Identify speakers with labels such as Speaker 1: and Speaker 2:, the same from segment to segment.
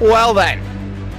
Speaker 1: Well then,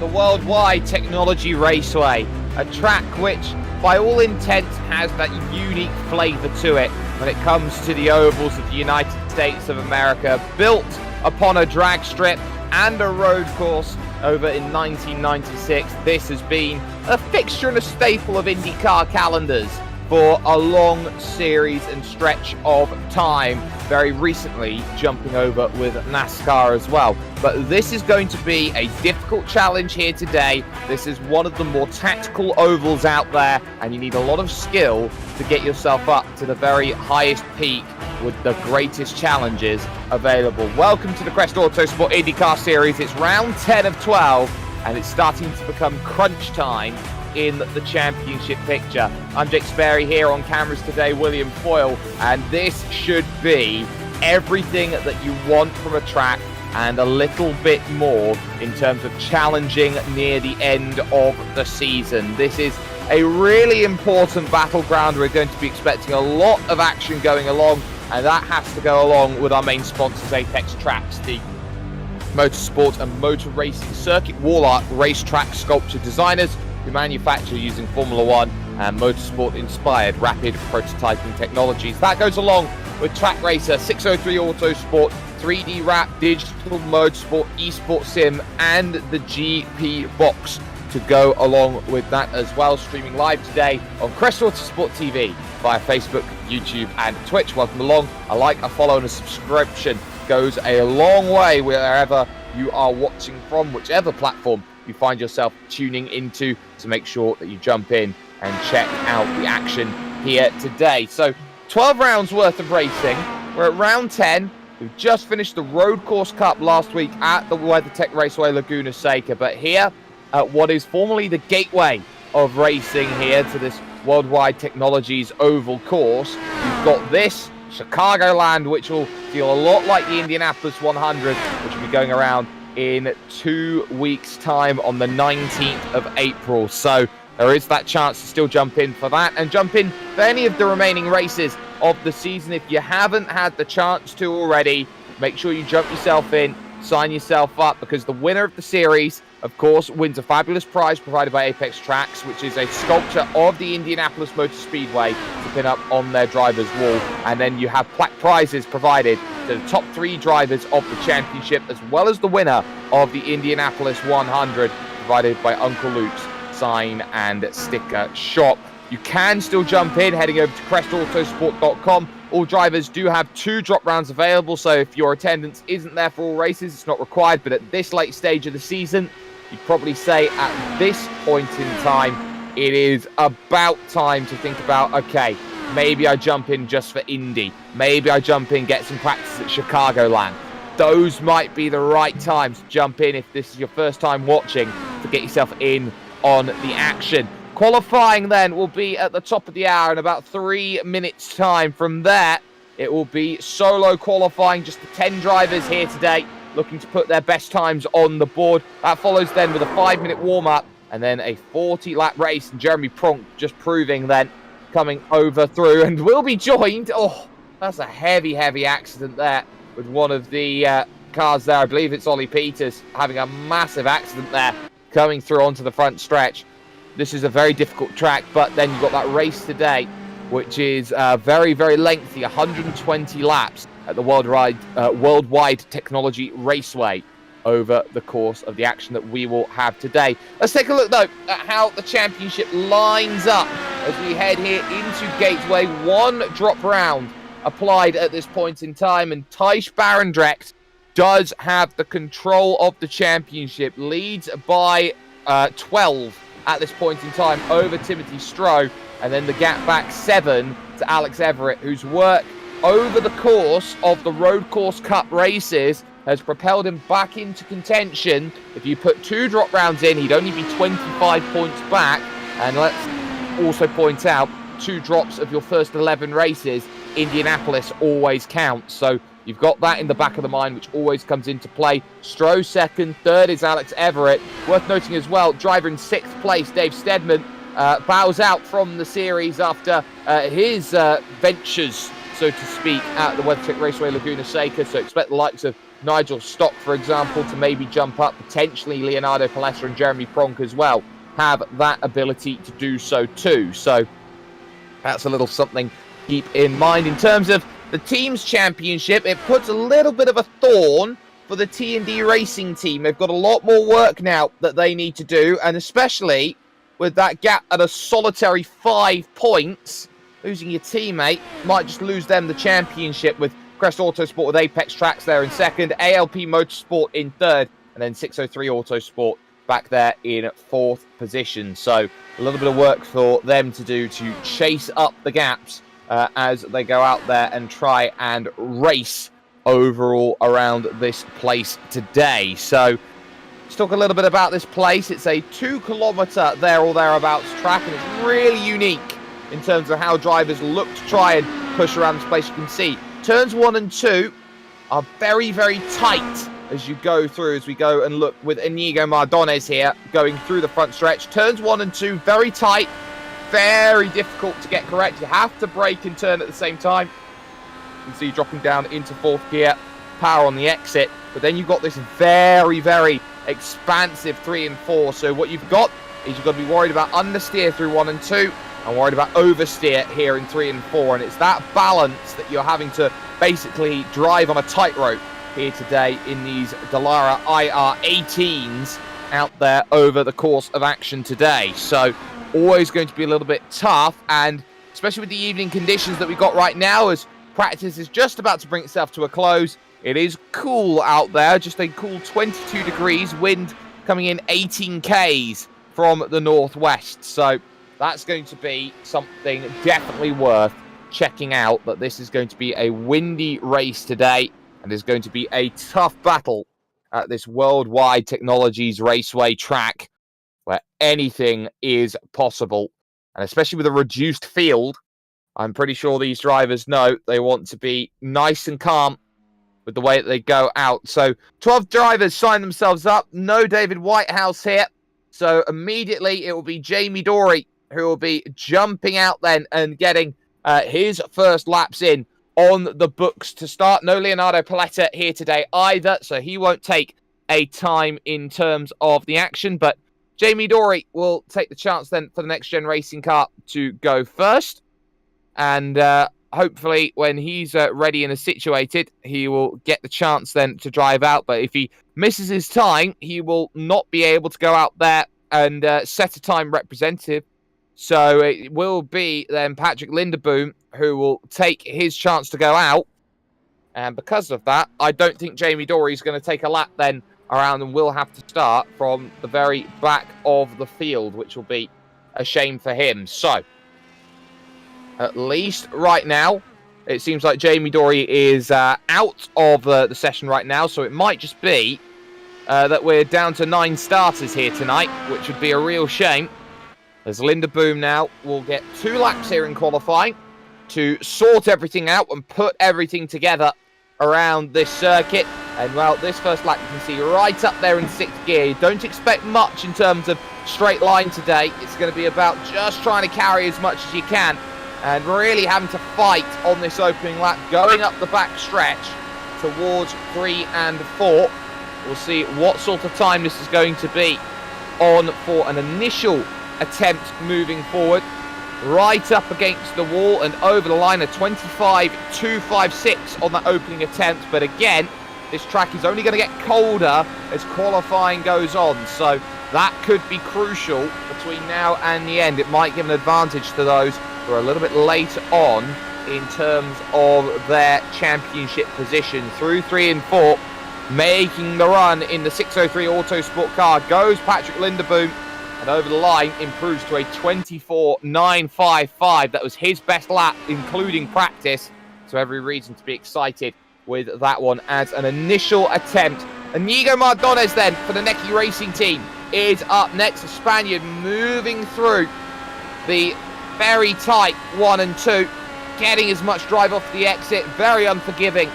Speaker 1: the World Wide Technology Raceway, a track which, by all intents, has that unique flavour to it when it comes to the ovals of the United States of America, built upon a drag strip and a road course over in 1996. This has been a fixture and a staple of IndyCar calendars for a long series and stretch of time, very recently jumping over with NASCAR as well. But this is going to be a difficult challenge here today. This is one of the more tactical ovals out there, and you need a lot of skill to get yourself up to the very highest peak with the greatest challenges available. Welcome to the Crest Autosport IndyCar Series. It's round 10 of 12, and it's starting to become crunch time in the championship picture. I'm Sparey here on cameras today, William Foyle, and this should be everything that you want from a track and a little bit more in terms of challenging near the end of the season. This is a really important battleground. We're going to be expecting a lot of action going along, and that has to go along with our main sponsors, Apex Tracks, the motorsport and motor racing circuit wall art racetrack sculpture designers who manufacture using Formula One and motorsport inspired rapid prototyping technologies. That goes along with Track Racer, 603 Autosport, 3D Wrap, Digital Motorsport, Esports Sim, and the GP Box to go along with that as well. Streaming live today on Crest Autosport TV via Facebook, YouTube, and Twitch. Welcome along. A like, a follow, and a subscription goes a long way wherever you are watching from, whichever platform you find yourself tuning into, to make sure that you jump in and check out the action here today. So 12 rounds worth of racing. We're at round 10. We've just finished the Road Course Cup last week at the World Wide Tech Raceway Laguna Seca, but here at what is formerly the gateway of racing here to this World Wide Technologies oval course, you've got this Chicagoland, which will feel a lot like the Indianapolis 100, which will be going around in 2 weeks' time on the 19th of April. So there is that chance to still jump in for that and jump in for any of the remaining races of the season. If you haven't had the chance to already, make sure you jump yourself in, sign yourself up, because the winner of the series, of course, wins a fabulous prize provided by Apex Tracks, which is a sculpture of the Indianapolis Motor Speedway to pin up on their driver's wall. And then you have plaque prizes provided to the top 3 drivers of the championship, as well as the winner of the Indianapolis 100, provided by Uncle Luke's sign and sticker shop. You can still jump in heading over to crestautosport.com. All drivers do have 2 drop rounds available, so if your attendance isn't there for all races, it's not required. But at this late stage of the season, you'd probably say at this point in time, it is about time to think about, okay, maybe I jump in just for Indy. Maybe I jump in, get some practice at Chicagoland. Those might be the right times to jump in if this is your first time watching, to get yourself in on the action. Qualifying then will be at the top of the hour in about 3 minutes' time. From there, it will be solo qualifying, just the 10 drivers here today looking to put their best times on the board. That follows then with a 5-minute warm-up and then a 40-lap race. And Jeremy Pronk just proving then, coming over through, and will be joined. Oh, that's a heavy accident there with one of the cars there. I believe it's Ollie Peters having a massive accident there, coming through onto the front stretch. This is a very difficult track, but then you've got that race today, which is very lengthy, 120 laps at the World Wide Technology Raceway over the course of the action that we will have today. Let's take a look, though, at how the championship lines up as we head here into Gateway. 1 drop round applied at this point in time, and Thijs Barendregt does have the control of the championship, leads by 12 at this point in time over Tim Stroh, and then the gap back 7 to Alex Everitt, whose work over the course of the Road Course Cup races has propelled him back into contention. If you put 2 drop rounds in, he'd only be 25 points back. And let's also point out, 2 drops of your first 11 races, Indianapolis always counts. So you've got that in the back of the mind, which always comes into play. Stroh second, third is Alex Everitt. Worth noting as well, driver in 6th place, Dave Steadman, bows out from the series after his ventures, so to speak, at the World Wide Technology Raceway Laguna Seca. So expect the likes of Nigel Stock, for example, to maybe jump up. Potentially Leonardo Paletta and Jeremy Pronk as well have that ability to do so too. So that's a little something to keep in mind. In terms of the team's championship, it puts a little bit of a thorn for the T&D Racing team. They've got a lot more work now that they need to do, and especially with that gap at a solitary 5 points, losing your teammate might just lose them the championship, with Crest Autosport with Apex Tracks there in second, ALP Motorsport in third, and then 603 Autosport back there in 4th position. So a little bit of work for them to do to chase up the gaps as they go out there and try and race overall around this place today. So let's talk a little bit about this place. It's a 2-kilometer there or thereabouts track, and it's really unique in terms of how drivers look to try and push around this place. You can see turns 1 and 2 are very, very tight as you go through, as we go and look with Inigo Mardones here going through the front stretch. Turns 1 and 2, very tight, very difficult to get correct. You have to brake and turn at the same time. You can see dropping down into 4th gear, power on the exit, but then you've got this very, very expansive 3 and 4. So what you've got is you've got to be worried about understeer through 1 and 2, and worried about oversteer here in 3 and 4. And it's that balance that you're having to basically drive on a tightrope here today in these Dallara IR18s out there over the course of action today. So always going to be a little bit tough, and especially with the evening conditions that we've got right now, as practice is just about to bring itself to a close. It is cool out there, just a cool 22 degrees, wind coming in 18 k's from the northwest. So that's going to be something definitely worth checking out, that this is going to be a windy race today, and there's going to be a tough battle at this World Wide Technologies Raceway track, where anything is possible. And especially with a reduced field, I'm pretty sure these drivers know they want to be nice and calm with the way that they go out. So 12 drivers sign themselves up. No David Whitehouse here. So immediately it will be Jamie Dory who will be jumping out then and getting his first laps in on the books to start. No Leonardo Paletta here today either, so he won't take a time in terms of the action, but Jamie Dory will take the chance then for the Next Gen Racing car to go first, and hopefully when he's ready and is situated, he will get the chance then to drive out. But if he misses his time, he will not be able to go out there and set a time representative. So it will be then Patrick Linderboom who will take his chance to go out. And because of that, I don't think Jamie Dory is going to take a lap then around, and will have to start from the very back of the field, which will be a shame for him. So at least right now, it seems like Jamie Dory is out of the session right now. So it might just be that we're down to 9 starters here tonight, which would be a real shame, as Linderboom now will get 2 laps here in qualifying to sort everything out and put everything together around this circuit. And well, this first lap you can see right up there in 6th gear. You don't expect much in terms of straight line today. It's going to be about just trying to carry as much as you can and really having to fight on this opening lap, going up the back stretch towards 3 and 4. We'll see what sort of time this is going to be on for an initial attempt moving forward. Right up against the wall and over the line, a 25.256 on that opening attempt. But again, this track is only going to get colder as qualifying goes on. So that could be crucial between now and the end. It might give an advantage to those who are a little bit late on in terms of their championship position. Through 3 and 4, making the run in the 603 Autosport car goes Patrick Linderboom. And over the line, improves to a 24.955. That was his best lap, including practice. So every reason to be excited with that one as an initial attempt. Inigo Mardones then for the Neki Racing team is up next. The Spaniard moving through the very tight 1 and 2, getting as much drive off the exit, very unforgiving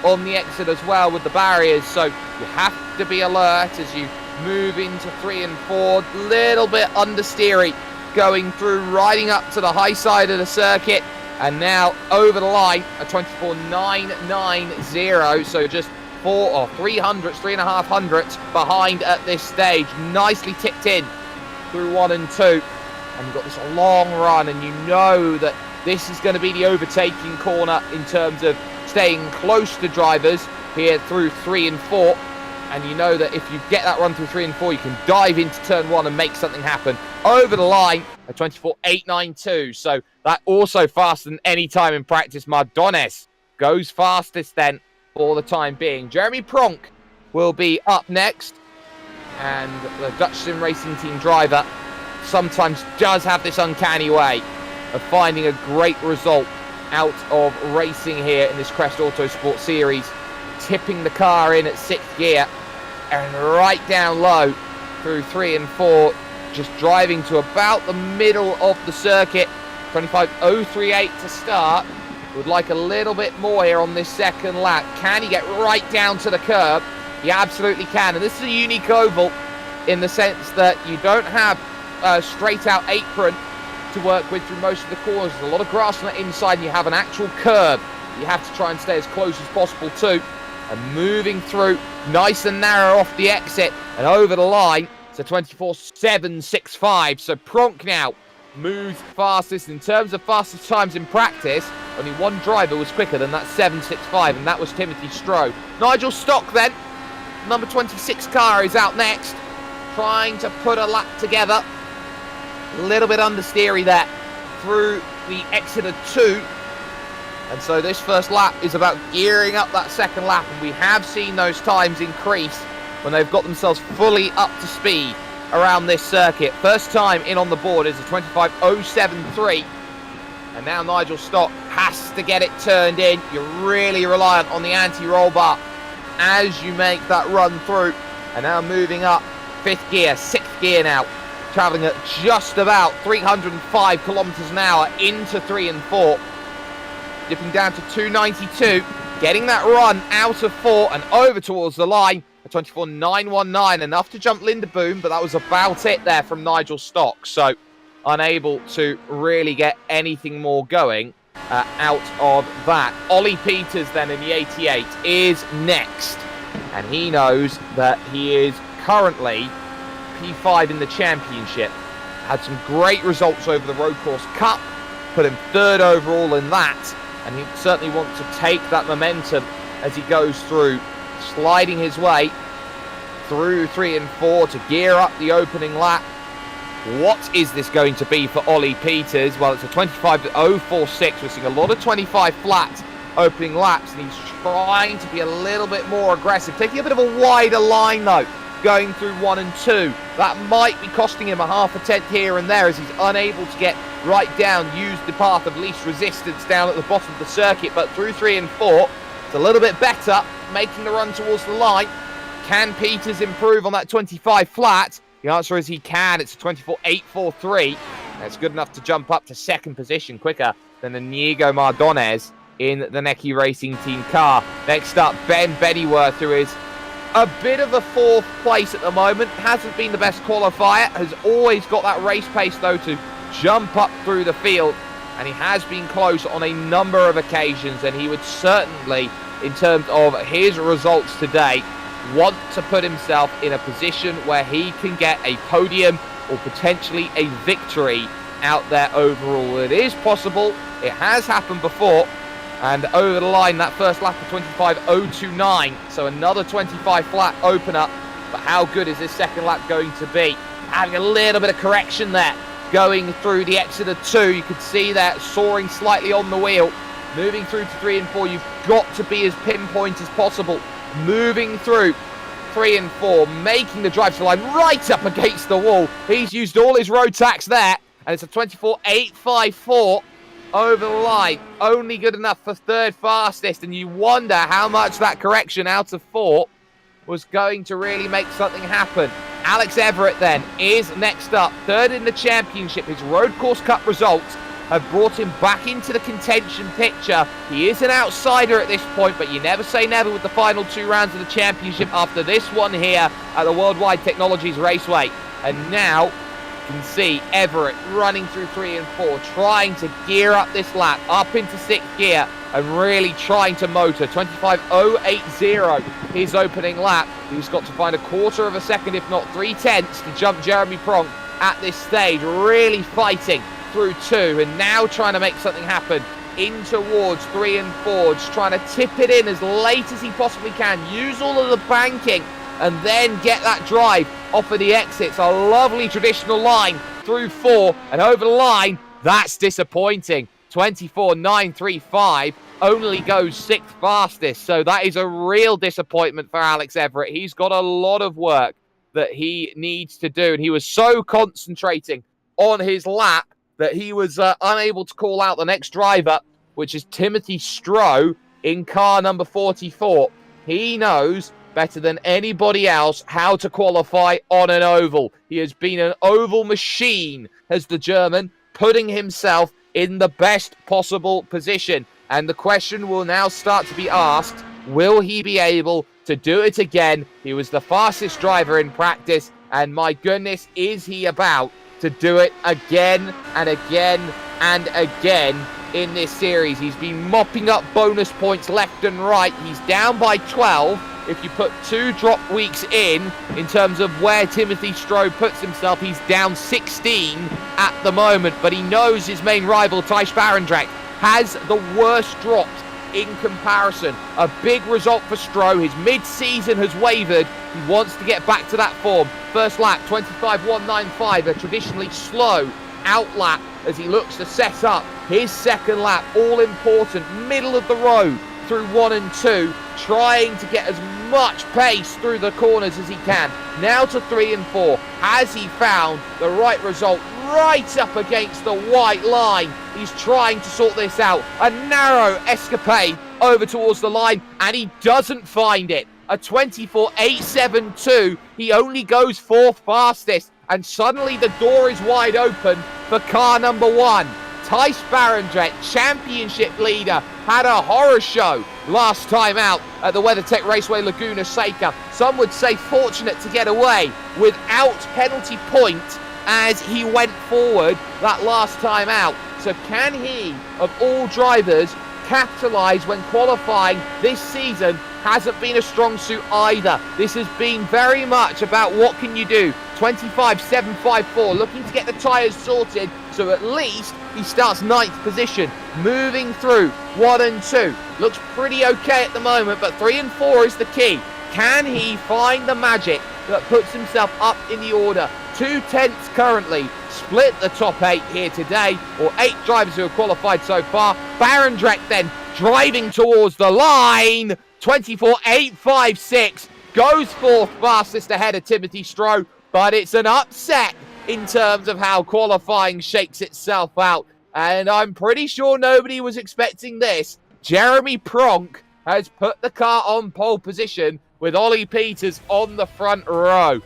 Speaker 1: on the exit as well with the barriers, so you have to be alert as you move into 3 and 4, little bit understeery going through, riding up to the high side of the circuit, and now over the line, a 24.990, so just 3.5 hundredths behind at this stage, nicely tipped in through 1 and 2, and you've got this long run, and you know that this is going to be the overtaking corner in terms of staying close to drivers here through 3 and 4, and you know that if you get that run through 3 and 4, you can dive into turn 1 and make something happen. Over the line, a 24.892, so that also faster than any time in practice. Mardones goes fastest then for the time being. Jeremy Pronk will be up next, and the Dutch Sim Racing Team driver sometimes does have this uncanny way of finding a great result out of racing here in this Crest Autosport series, tipping the car in at 6th gear and right down low through 3 and 4, just driving to about the middle of the circuit. 25.038 to start. Would like a little bit more here on this second lap. Can he get right down to the curb? He absolutely can, and this is a unique oval in the sense that you don't have a straight out apron to work with through most of the corners. There's a lot of grass on the inside, and you have an actual curb you have to try and stay as close as possible to, and moving through nice and narrow off the exit and over the line. It's a 24.765, so Pronk now moves fastest. In terms of fastest times in practice, only one driver was quicker than that 7.65, and that was Timothy Stroh. Nigel Stock then, number 26 car, is out next, trying to put a lap together. A little bit understeery there through the exit of 2. And so this first lap is about gearing up that second lap, and we have seen those times increase when they've got themselves fully up to speed around this circuit. First time in on the board is a 25.073, and now Nigel Stock has to get it turned in. You're really reliant on the anti-roll bar as you make that run through, and now moving up 5th gear, 6th gear now, traveling at just about 305 kilometers an hour into 3 and 4, dipping down to 292, getting that run out of 4 and over towards the line. A 24.919, enough to jump Linda Boom, but that was about it there from Nigel Stock. So unable to really get anything more going out of that. Ollie Peters then in the 88 is next, and he knows that he is currently P5 in the championship. Had some great results over the Road Course Cup, put him 3rd overall in that, and he certainly wants to take that momentum as he goes through, sliding his way through 3 and 4 to gear up the opening lap. What is this going to be for Ollie Peters? Well, it's a 25.046. We're seeing a lot of 25 flat opening laps, and he's trying to be a little bit more aggressive, taking a bit of a wider line though, going through 1 and 2. That might be costing him a half a tenth here and there as he's unable to get right down, use the path of least resistance down at the bottom of the circuit, but through 3 and 4, it's a little bit better, making the run towards the line. Can Peters improve on that 25 flat? The answer is he can. It's a 24.843. That's good enough to jump up to 2nd position quicker than Inigo Mardones in the Neki Racing Team car. Next up, Ben Beddyworth, who is a bit of a 4th place at the moment. Hasn't been the best qualifier. Has always got that race pace, though, to jump up through the field. And he has been close on a number of occasions. And he would certainly, in terms of his results today, want to put himself in a position where he can get a podium or potentially a victory out there overall. It is possible. It has happened before. And over the line, that first lap of 25.029. So another 25 flat opener. But how good is this second lap going to be? Having a little bit of correction there. Going through the exit of 2. You could see that soaring slightly on the wheel. Moving through to 3 and 4. You've got to be as pinpoint as possible. Moving through 3 and 4. Making the drive to the line right up against the wall. He's used all his road tax there. And it's a 24.854. over the line. Only good enough for third fastest, and you wonder how much that correction out of fourth was going to really make something happen. Alex Everitt then is next up, third in the championship. His Road Course Cup results have brought him back into the contention picture. He is an outsider at this point, but you never say never with the final 2 rounds of the championship after this one here at the World Wide Technologies Raceway. And now you can see Everitt running through 3 and 4, trying to gear up this lap, up into 6th gear, and really trying to motor. 25.080 his opening lap. He's got to find a quarter of a second, if not 3/10, to jump Jeremy Pronk at this stage, really fighting through 2, and now trying to make something happen in towards 3 and 4, just trying to tip it in as late as he possibly can, use all of the banking, and then get that drive off of the exits. A lovely traditional line through 4, and over the line, that's disappointing. 24.935, only goes 6th fastest, so that is a real disappointment for Alex Everitt. He's got a lot of work that he needs to do, and he was so concentrating on his lap that he was unable to call out the next driver, which is Tim Stroh in car number 44. He knows better than anybody else how to qualify on an oval. He has been an oval machine as the German, putting himself in the best possible position. And the question will now start to be asked, will he be able to do it again? He was the fastest driver in practice, and my goodness, is he about to do it again and again and again in this series. He's been mopping up bonus points left and right. He's down by 12 if you put 2 drop weeks in terms of where Timothy Stroh puts himself. He's down 16 at the moment, but he knows his main rival, Thijs Barendregt, has the worst drops in comparison. A big result for Stroh. His mid-season has wavered. He wants to get back to that form. First lap, 25.195, a traditionally slow out lap as he looks to set up his second lap. All important, middle of the road through 1 and 2, trying to get as much pace through the corners as he can. Now to 3 and 4. Has he found the right result? Right up against the white line. He's trying to sort this out. A narrow escapade over towards the line, and he doesn't find it. A 24.872. He only goes 4th fastest, and suddenly the door is wide open for car number 1. Thijs Barendregt, championship leader, had a horror show last time out at the WeatherTech Raceway Laguna Seca. Some would say fortunate to get away without penalty point as he went forward that last time out. So can he, of all drivers, capitalise when qualifying this season? Hasn't been a strong suit either. This has been very much about what can you do. 25.754, looking to get the tyres sorted, so at least he starts 9th position, moving through 1 and 2. Looks pretty okay at the moment, but 3 and 4 is the key. Can he find the magic that puts himself up in the order? 2/10 currently, split the top 8 here today, or 8 drivers who have qualified so far. Barendregt then driving towards the line, 24.856, goes 4th fastest ahead of Timothy Stroh, but it's an upset in terms of how qualifying shakes itself out, and I'm pretty sure nobody was expecting this. Jeremy Pronk has put the car on pole position with Ollie Peters on the front row.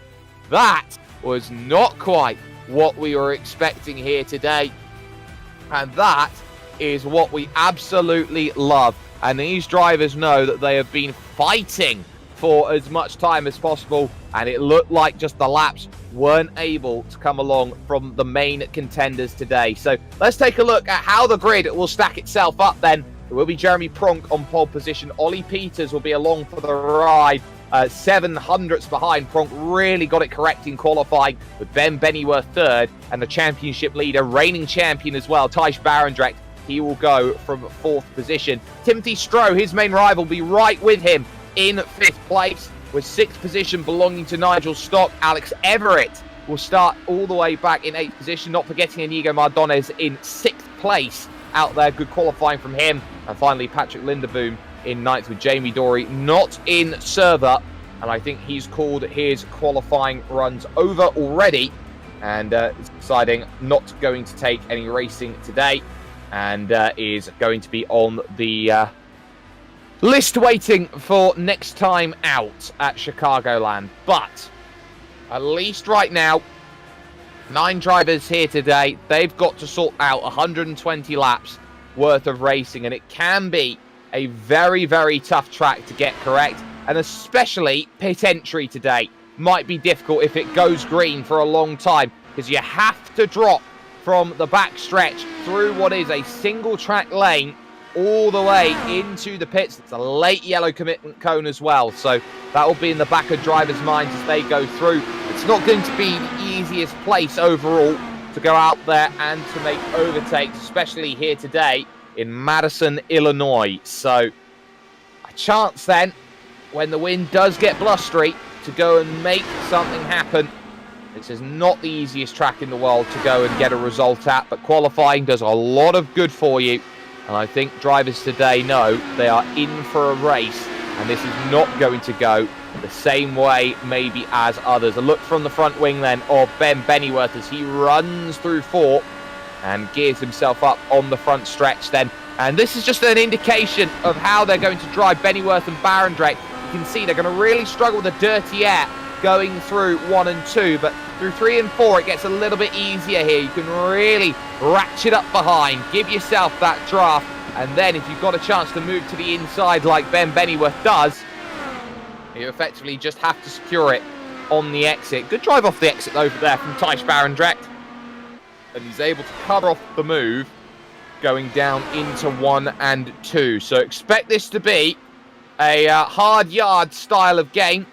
Speaker 1: That was not quite what we were expecting here today, and that is what we absolutely love. And these drivers know that they have been fighting for as much time as possible, and it looked like just the laps weren't able to come along from the main contenders today. So let's take a look at how the grid will stack itself up then. It will be Jeremy Pronk on pole position. Ollie Peters will be along for the ride. 700ths behind. Pronk really got it correct in qualifying, with Ben Bennyworth 3rd, and the championship leader, reigning champion as well, Thijs Barendregt. He will go from 4th position. Timothy Stroh, his main rival, will be right with him in 5th place, with 6th position belonging to Nigel Stock. Alex Everitt will start all the way back in 8th position, not forgetting Inigo Mardones in 6th place out there. Good qualifying from him. And finally, Patrick Linderboom in 9th with Jamie Dory not in server, and I think he's called his qualifying runs over already and is deciding not going to take any racing today. and is going to be on the list waiting for next time out at Chicagoland. But at least right now, 9 drivers here today. They've got to sort out 120 laps worth of racing, and it can be a very, very tough track to get correct, and especially pit entry today might be difficult if it goes green for a long time, because you have to drop from the back stretch through what is a single track lane all the way into the pits. It's a late yellow commitment cone as well, so that will be in the back of drivers' minds as they go through. It's not going to be the easiest place overall to go out there and to make overtakes, especially here today in Madison, Illinois. So a chance then, when the wind does get blustery, to go and make something happen. This is not the easiest track in the world to go and get a result at, but qualifying does a lot of good for you. And I think drivers today know they are in for a race, and this is not going to go the same way maybe as others. A look from the front wing then of Ben Bennyworth as he runs through 4 and gears himself up on the front stretch then. And this is just an indication of how they're going to drive Bennyworth and Barendregt. You can see they're going to really struggle with the dirty air going through 1 and 2, but through 3 and 4 it gets a little bit easier here. You can really ratchet up behind, give yourself that draft, and then if you've got a chance to move to the inside like Ben Bennyworth does, you effectively just have to secure it on the exit. Good drive off the exit over there from Thijs Barendregt, and he's able to cover off the move going down into 1 and 2. So expect this to be a hard yard style of game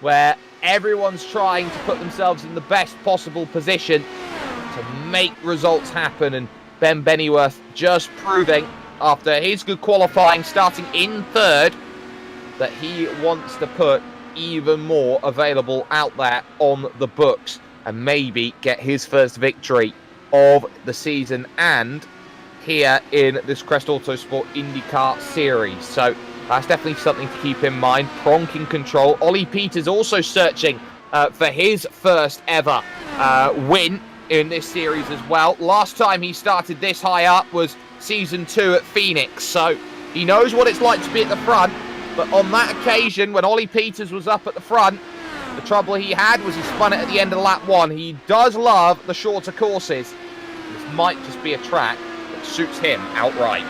Speaker 1: where everyone's trying to put themselves in the best possible position to make results happen. And Ben Bennyworth just proving, after his good qualifying, starting in 3rd, that he wants to put even more available out there on the books and maybe get his first victory of the season and here in this Crest Autosport IndyCar series. So that's definitely something to keep in mind. Pronk in control. Ollie Peters also searching for his first ever win in this series as well. Last time he started this high up was season 2 at Phoenix, so he knows what it's like to be at the front. But on that occasion, when Ollie Peters was up at the front, the trouble he had was he spun it at the end of lap 1. He does love the shorter courses. This might just be a track that suits him outright.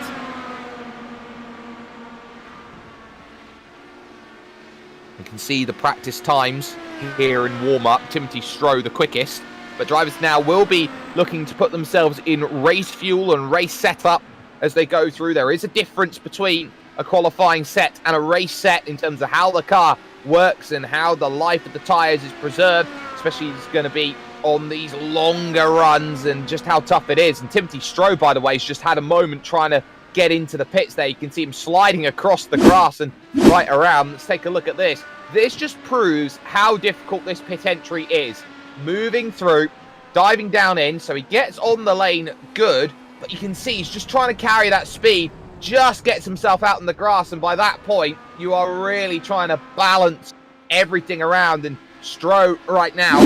Speaker 1: You can see the practice times here in warm-up. Timothy Stroh the quickest, but drivers now will be looking to put themselves in race fuel and race setup as they go through. There is a difference between a qualifying set and a race set in terms of how the car works and how the life of the tyres is preserved, especially it's going to be on these longer runs and just how tough it is. And Timothy Stroh, by the way, has just had a moment trying to get into the pits there. You can see him sliding across the grass and right around. Let's take a look at this. This just proves how difficult this pit entry is. Moving through, diving down in, so he gets on the lane good, but you can see he's just trying to carry that speed, just gets himself out in the grass, and by that point, you are really trying to balance everything around, and Stroh right now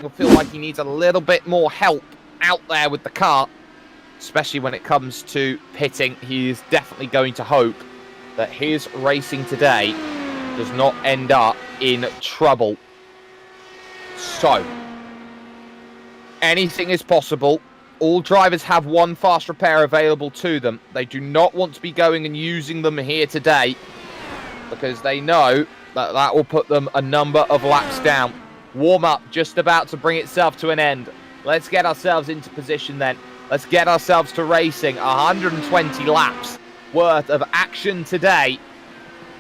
Speaker 1: will feel like he needs a little bit more help out there with the car, especially when it comes to pitting. He is definitely going to hope that his racing today does not end up in trouble. So, anything is possible. All drivers have one fast repair available to them. They do not want to be going and using them here today because they know that that will put them a number of laps down. Warm-up just about to bring itself to an end. Let's get ourselves into position then. Let's get ourselves to racing. 120 laps worth of action today.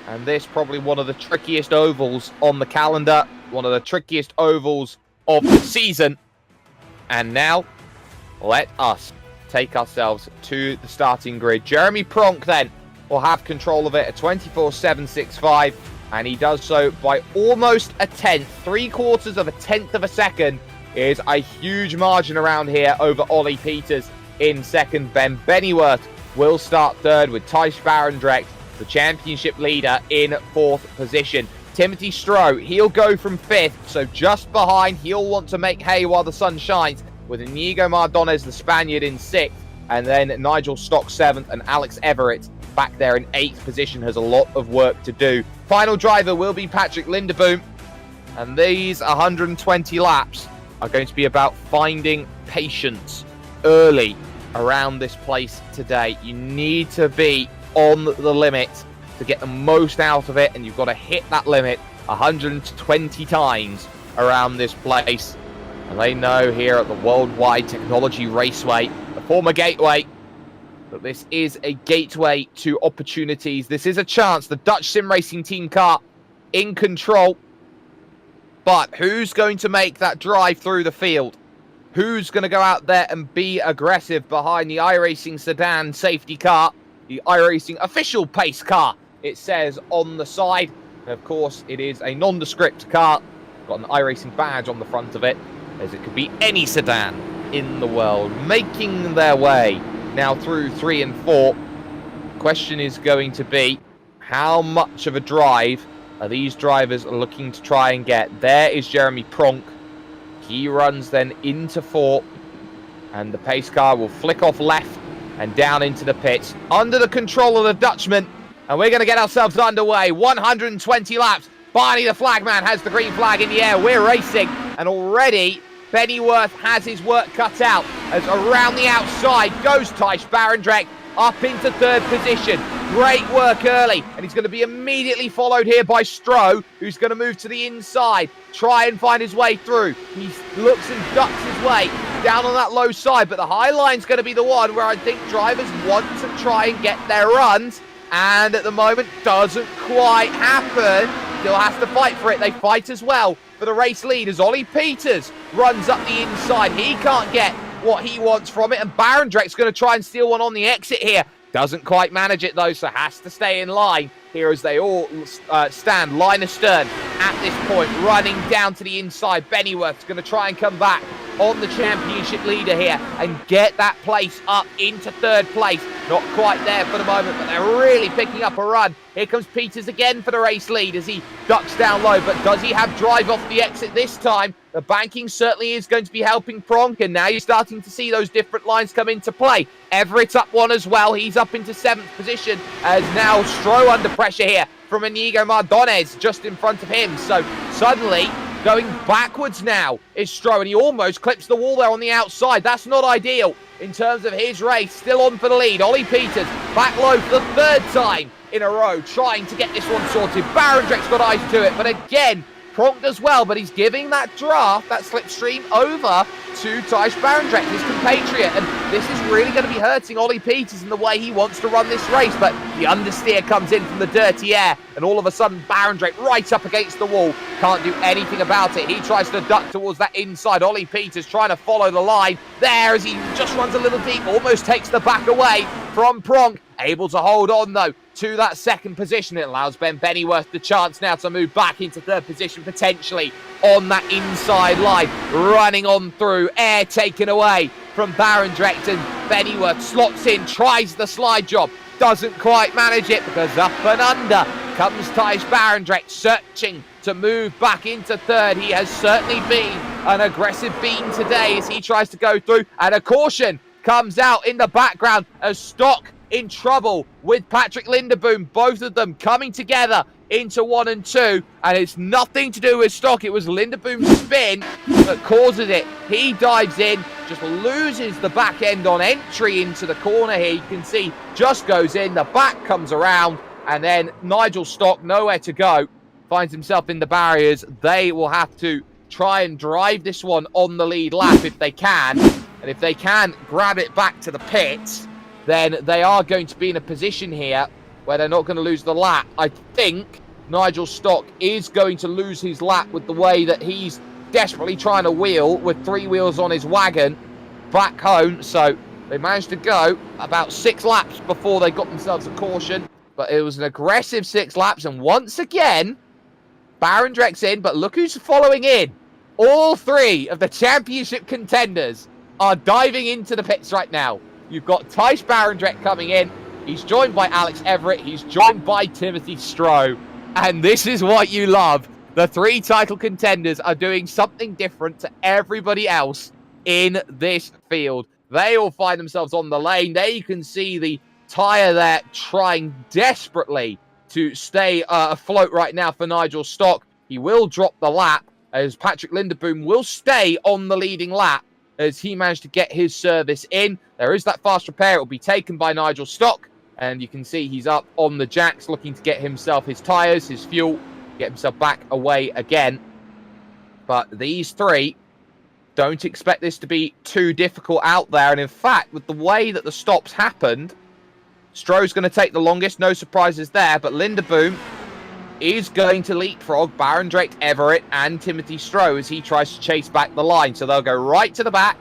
Speaker 1: And this probably one of the trickiest ovals on the calendar. One of the trickiest ovals of the season. And now, let us take ourselves to the starting grid. Jeremy Pronk then will have control of it at 24.765. And he does so by almost a tenth. 3/4 of a tenth of a second is a huge margin around here over Ollie Peters in second. Ben Bennyworth will start third with Thijs Barendregt, the championship leader, in 4th position. Timothy Stroh, he'll go from 5th, so just behind. He'll want to make hay while the sun shines, with Inigo Mardones, the Spaniard, in 6th. And then Nigel Stock 7th and Alex Everitt back there in 8th position has a lot of work to do. Final driver will be Patrick Linderboom. And these 120 laps are going to be about finding patience early around this place today. You need to be on the limit to get the most out of it, and you've got to hit that limit 120 times around this place. And they know here at the World Wide Technology Raceway, the former gateway, that this is a gateway to opportunities. This is a chance. The Dutch sim racing team car in control. But who's going to make that drive through the field? Who's going to go out there and be aggressive behind the iRacing sedan safety car? The iRacing official pace car, it says on the side. And of course, it is a nondescript car. Got an iRacing badge on the front of it, as it could be any sedan in the world. Making their way now through 3 and 4. Question is going to be, how much of a drive are these drivers looking to try and get? There is Jeremy Pronk. He runs then into 4, and the pace car will flick off left and down into the pits under the control of the Dutchman. And we're going to get ourselves underway. 120 laps. Barney the flagman has the green flag in the air. We're racing, and already Pennyworth has his work cut out, as around the outside goes Thijs Barendregt up into 3rd position. Great work early, and he's going to be immediately followed here by Stroh, who's going to move to the inside, try and find his way through. He looks and ducks his way down on that low side, but the high line's going to be the one where I think drivers want to try and get their runs, and at the moment doesn't quite happen. Still has to fight for it. They fight as well for the race lead as Ollie Peters runs up the inside. He can't get what he wants from it, and Barendrecht's going to try and steal one on the exit here. Doesn't quite manage it though, so has to stay in line here as they all stand line astern at this point, running down to the inside. Pennyworth's going to try and come back on the championship leader here and get that place up into 3rd place. Not quite there for the moment, but they're really picking up a run. Here comes Peters again for the race lead as he ducks down low, but does he have drive off the exit this time? The banking certainly is going to be helping Pronk, and now you're starting to see those different lines come into play. Everett's up one as well. He's up into 7th position, as now Stroh under pressure here from Inigo Mardones just in front of him. So suddenly going backwards now is Stroh, and he almost clips the wall there on the outside. That's not ideal in terms of his race. Still on for the lead. Ollie Peters back low for the 3rd time in a row, trying to get this one sorted. Barendrecht's got eyes to it, but again, Pronk does well, but he's giving that draft, that slipstream, over to Thijs Barendregt, his compatriot, and this is really going to be hurting Ollie Peters in the way he wants to run this race. But the understeer comes in from the dirty air, and all of a sudden Barendregt right up against the wall, can't do anything about it. He tries to duck towards that inside. Ollie Peters trying to follow the line there as he just runs a little deep, almost takes the back away from Pronk. Able to hold on though to that 2nd position. It allows Ben Pennyworth the chance now to move back into 3rd position, potentially on that inside line. Running on through, air taken away from Barendregt, and Pennyworth slots in, tries the slide job, doesn't quite manage it because up and under comes Thijs Barendregt, searching to move back into 3rd. He has certainly been an aggressive bean today as he tries to go through, and a caution comes out in the background as Stock in trouble with Patrick Linderboom. Both of them coming together into 1 and 2, and it's nothing to do with Stock. It was Linderboom's spin that causes it. He dives in, just loses the back end on entry into the corner here. You can see just goes in, the back comes around, and then Nigel Stock, nowhere to go, finds himself in the barriers. They will have to try and drive this one on the lead lap if they can, and if they can grab it back to the pits, then they are going to be in a position here where they're not going to lose the lap. I think Nigel Stock is going to lose his lap with the way that he's desperately trying to wheel with 3 wheels on his wagon back home. So they managed to go about 6 laps before they got themselves a caution. But it was an aggressive 6 laps. And once again, Barendrecht's in, but look who's following in. All 3 of the championship contenders are diving into the pits right now. You've got Thijs Barendregt coming in. He's joined by Alex Everitt. He's joined by Timothy Stroh. And this is what you love. The 3 title contenders are doing something different to everybody else in this field. They all find themselves on the lane. There you can see the tyre there trying desperately to stay afloat right now for Nigel Stock. He will drop the lap as Patrick Linderboom will stay on the leading lap as he managed to get his service in. There is that fast repair. It will be taken by Nigel Stock. And you can see he's up on the jacks looking to get himself his tyres, his fuel, get himself back away again. But these three don't expect this to be too difficult out there. And in fact, with the way that the stops happened, Stroh's going to take the longest. No surprises there. But Linderboom is going to leapfrog Barendregt, Everitt, and Timothy Stroh as he tries to chase back the line. So they'll go right to the back,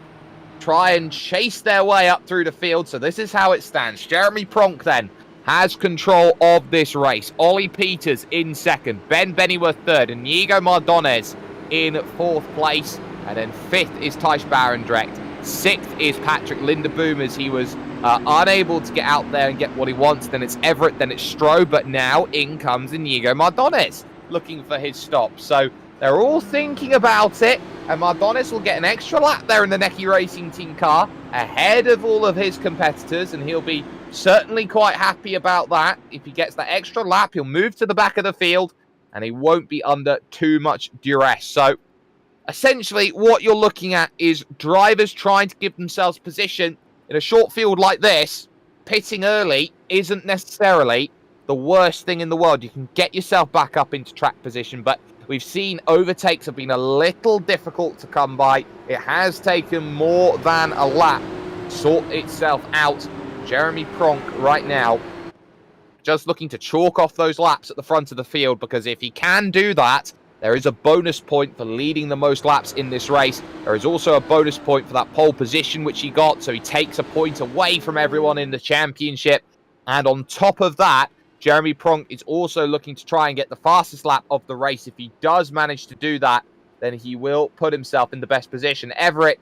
Speaker 1: try and chase their way up through the field. So this is how it stands. Jeremy Pronk then has control of this race. Ollie Peters in second, Ben Bennyworth third, and Inigo Mardones in fourth place. And then fifth is Thijs Barendregt. Sixth is Patrick Linderboom as he was unable to get out there and get what he wants. Then it's Everitt, then it's Stroh, but now in comes Inigo Mardones looking for his stop. So they're all thinking about it, and Mardones will get an extra lap there in the Necky Racing Team car ahead of all of his competitors, and he'll be certainly quite happy about that. If he gets that extra lap, he'll move to the back of the field, and he won't be under too much duress. So essentially, what you're looking at is drivers trying to give themselves position in a short field like this. Pitting early isn't necessarily the worst thing in the world. You can get yourself back up into track position, but we've seen overtakes have been a little difficult to come by. It has taken more than a lap to sort itself out. Jeremy Pronk right now just looking to chalk off those laps at the front of the field, because if he can do that, there is a bonus point for leading the most laps in this race. There is also a bonus point for that pole position, which he got, so he takes a point away from everyone in the championship. And on top of that, Jeremy Pronk is also looking to try and get the fastest lap of the race. If he does manage to do that, then he will put himself in the best position. Everitt,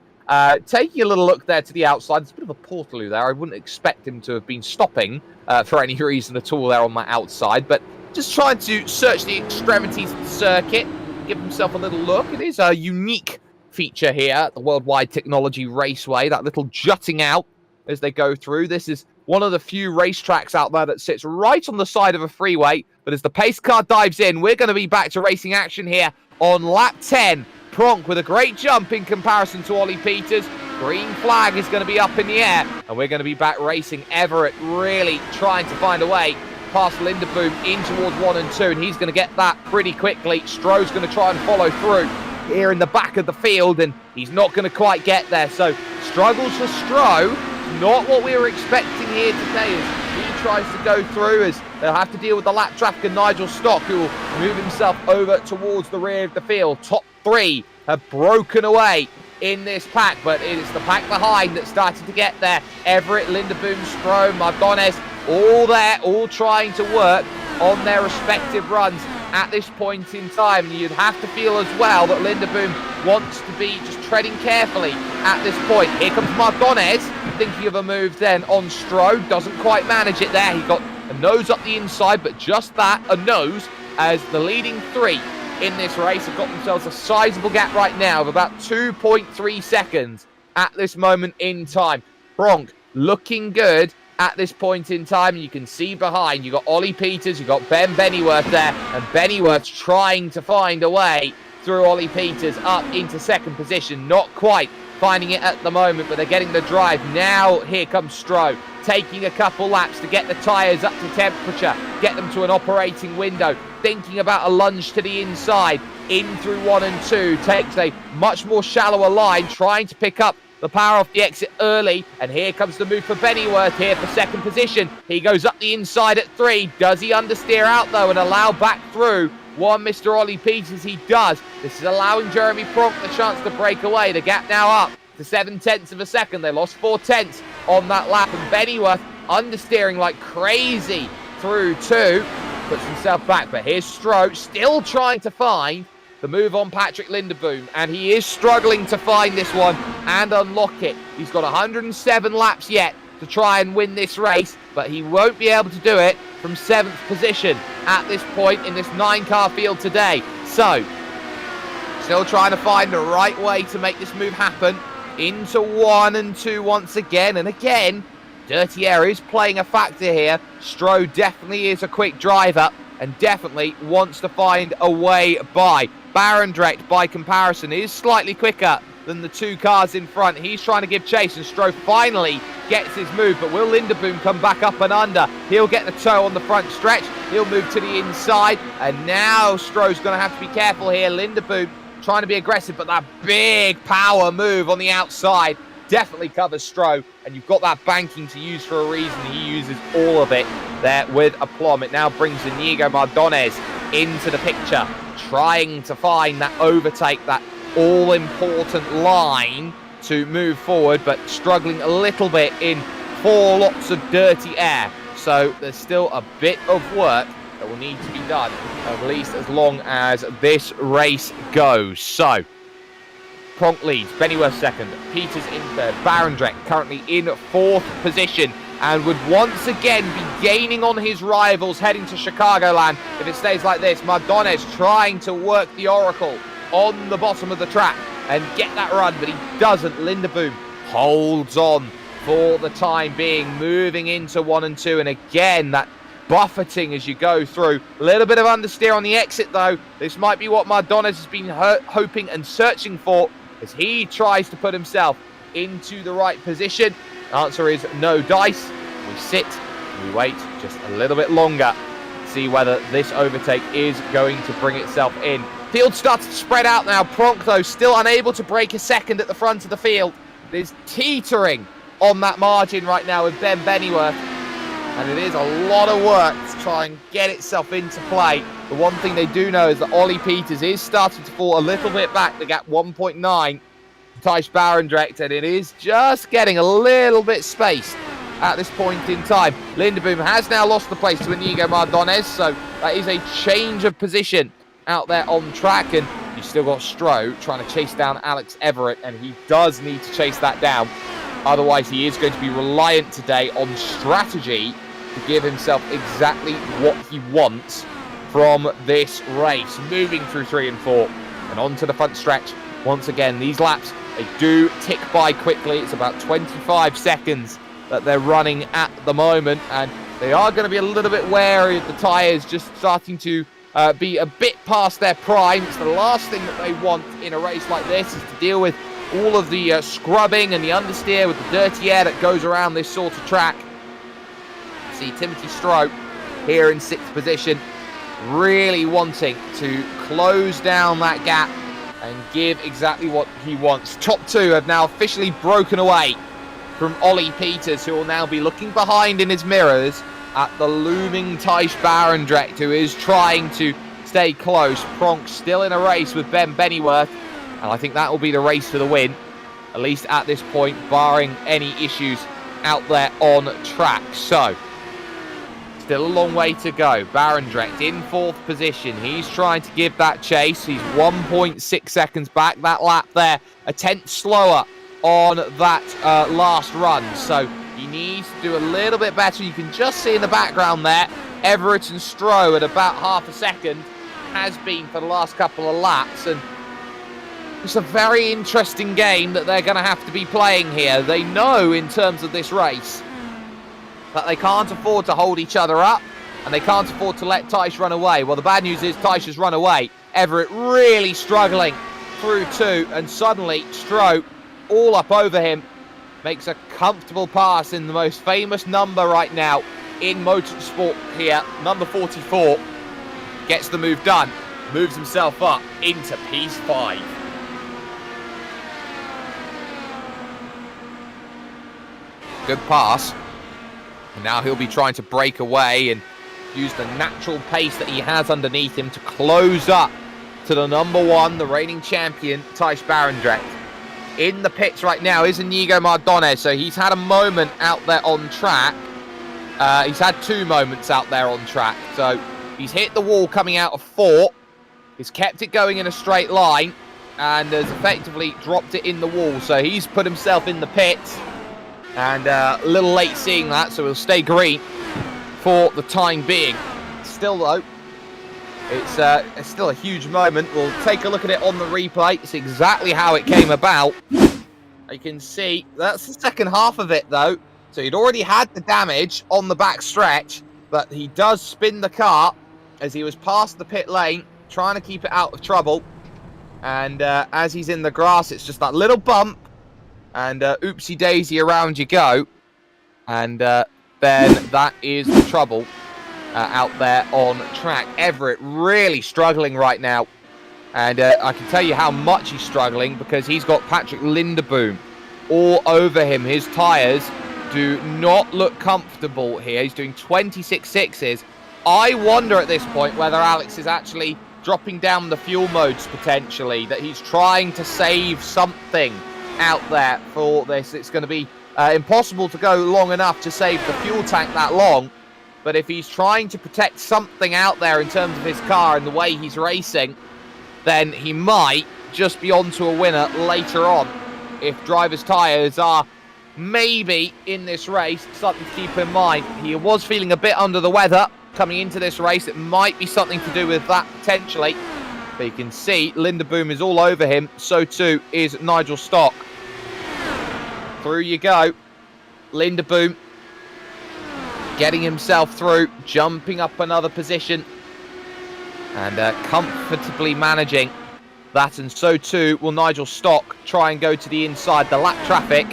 Speaker 1: taking a little look there to the outside. There's a bit of a portaloo there. I wouldn't expect him to have been stopping for any reason at all there on my outside, but just trying to search the extremities of the circuit, give himself a little look. It is a unique feature here at the World Wide Technology Raceway, that little jutting out as they go through. This is one of the few racetracks out there that sits right on the side of a freeway. But as the pace car dives in, we're going to be back to racing action here on lap 10. Pronk with a great jump in comparison to Ollie Peters. Green flag is going to be up in the air, and we're going to be back racing. Everitt really trying to find a way past Linderboom in towards 1 and 2, and he's going to get that pretty quickly. Stroh's going to try and follow through here in the back of the field, and he's not going to quite get there. So struggles for Stroh, not what we were expecting here today as he tries to go through, as they'll have to deal with the lap traffic and Nigel Stock, who will move himself over towards the rear of the field. Top three have broken away in this pack, but it is the pack behind that started to get there. Everitt, Linderboom, Stroh, Mardones, all there, all trying to work on their respective runs at this point in time. And you'd have to feel as well that Linderboom wants to be just treading carefully at this point. Here comes Mardones, thinking of a move then on Stroh. Doesn't quite manage it there. He got a nose up the inside, but just that, a nose, as the leading three in this race have got themselves a sizable gap right now of about 2.3 seconds at this moment in time. Pronk looking good at this point in time. You can see behind, you got Ollie Peters, you got Ben Bennyworth there, and Bennyworth's trying to find a way through Ollie Peters up into second position. Not quite finding it at the moment, but they're getting the drive. Now here comes Stroh, taking a couple laps to get the tyres up to temperature, get them to an operating window, thinking about a lunge to the inside, in through 1 and 2, takes a much more shallower line, trying to pick up the power off the exit early, and here comes the move for Bennyworth here for second position. He goes up the inside at 3. Does he understeer out though and allow back through one Mr. Ollie Peters? He does. This is allowing Jeremy Pronk the chance to break away. The gap now up to 7/10 of a second. They lost 4/10 on that lap, and Bennyworth understeering like crazy through 2, puts himself back. But here's Stroh still trying to find the move on Patrick Linderboom, and he is struggling to find this one and unlock it. He's got 107 laps yet to try and win this race, but he won't be able to do it from 7th position at this point in this 9-car field today. So, still trying to find the right way to make this move happen. into 1 and 2 once again. And again, dirty air is playing a factor here. Stroh definitely is a quick driver and definitely wants to find a way by. Barendregt, by comparison, is slightly quicker than the two cars in front. He's trying to give chase, and Stroh finally gets his move, but will Linderboom come back up and under? He'll get the toe on the front stretch. He'll move to the inside, and now Stroh's going to have to be careful here. Linderboom trying to be aggressive, but that big power move on the outside definitely covers Stroh, and you've got that banking to use for a reason. He uses all of it there with aplomb. It now brings Inigo Mardones into the picture, trying to find that overtake, that all-important line to move forward, but struggling a little bit in 4 lots of dirty air. So there's still a bit of work that will need to be done, at least as long as this race goes. So Pronk leads, Bennyworth second, Peters in third, Barendregt currently in 4th position, and would once again be gaining on his rivals heading to Chicagoland if it stays like this. Mardones trying to work the Oracle on the bottom of the track and get that run, but he doesn't. Linderboom holds on for the time being, moving into 1 and 2, and again that buffeting as you go through. A little bit of understeer on the exit though. This might be what Mardones has been hoping and searching for as he tries to put himself into the right position. Answer is no dice. We sit, we wait just a little bit longer, see whether this overtake is going to bring itself in. Field starts to spread out now. Pronk, though, still unable to break a second at the front of the field. It is teetering on that margin right now with Ben Bennyworth, and it is a lot of work to try and get itself into play. The one thing they do know is that Ollie Peters is starting to fall a little bit back. The gap 1.9. Thijs Barendregt, and it is just getting a little bit spaced at this point in time. Linderboom has now lost the place to Inigo Mardones, so that is a change of position out there on track, and you've still got Stroh trying to chase down Alex Everitt, and he does need to chase that down. Otherwise, he is going to be reliant today on strategy to give himself exactly what he wants from this race. Moving through 3 and 4 and onto the front stretch. Once again, these laps, they do tick by quickly. It's about 25 seconds that they're running at the moment, and they are going to be a little bit wary of the tyres just starting to be a bit past their prime. It's the last thing that they want in a race like this, is to deal with all of the scrubbing and the understeer with the dirty air that goes around this sort of track. See Timothy Stroh here in 6th position, really wanting to close down that gap and give exactly what he wants. Top 2 have now officially broken away from Ollie Peters, who will now be looking behind in his mirrors at the looming Thijs Barendregt, who is trying to stay close. Pronk still in a race with Ben Bennyworth, and I think that will be the race for the win, at least at this point, barring any issues out there on track. So, still a long way to go. Barendregt in 4th position. He's trying to give that chase. He's 1.6 seconds back. That lap there, a tenth slower on that last run. So he needs to do a little bit better. You can just see in the background there, Everitt and Stroh at about half a second has been for the last couple of laps. And it's a very interesting game that they're going to have to be playing here. They know in terms of this race that they can't afford to hold each other up, and they can't afford to let Thijs run away. Well, the bad news is Thijs has run away. Everitt really struggling through 2, and suddenly Stroh all up over him, makes a comfortable pass in the most famous number right now in motorsport here, number 44, gets the move done, moves himself up into P5. Good pass. And now he'll be trying to break away and use the natural pace that he has underneath him to close up to the number 1, the reigning champion, Thijs Barendregt. In the pits right now is Inigo Mardones, so he's had a moment out there on track. He's had 2 moments out there on track. So he's hit the wall coming out of 4. He's kept it going in a straight line and has effectively dropped it in the wall. So he's put himself in the pits. And a little late seeing that, so he'll stay green for the time being. Still, though, it's still a huge moment. We'll take a look at it on the replay. It's exactly how it came about. You can see that's the second half of it, though. So he'd already had the damage on the back stretch, but he does spin the car as he was past the pit lane, trying to keep it out of trouble. And as he's in the grass, it's just that little bump, and oopsie daisy, around you go. And then that is the trouble out there on track. Everitt really struggling right now. And I can tell you how much he's struggling, because he's got Patrick Linderboom all over him. His tyres do not look comfortable here. He's doing 26.6s. I wonder at this point whether Alex is actually dropping down the fuel modes potentially, that he's trying to save something out there for this. It's going to be impossible to go long enough to save the fuel tank that long. But if he's trying to protect something out there in terms of his car and the way he's racing, then he might just be onto a winner later on. If drivers' tyres are maybe in this race, something to keep in mind. He was feeling a bit under the weather coming into this race. It might be something to do with that potentially. But you can see Linderboom is all over him. So too is Nigel Stock. Through you go. Linderboom getting himself through, jumping up another position, and comfortably managing that. And so too will Nigel Stock try and go to the inside. The lap traffic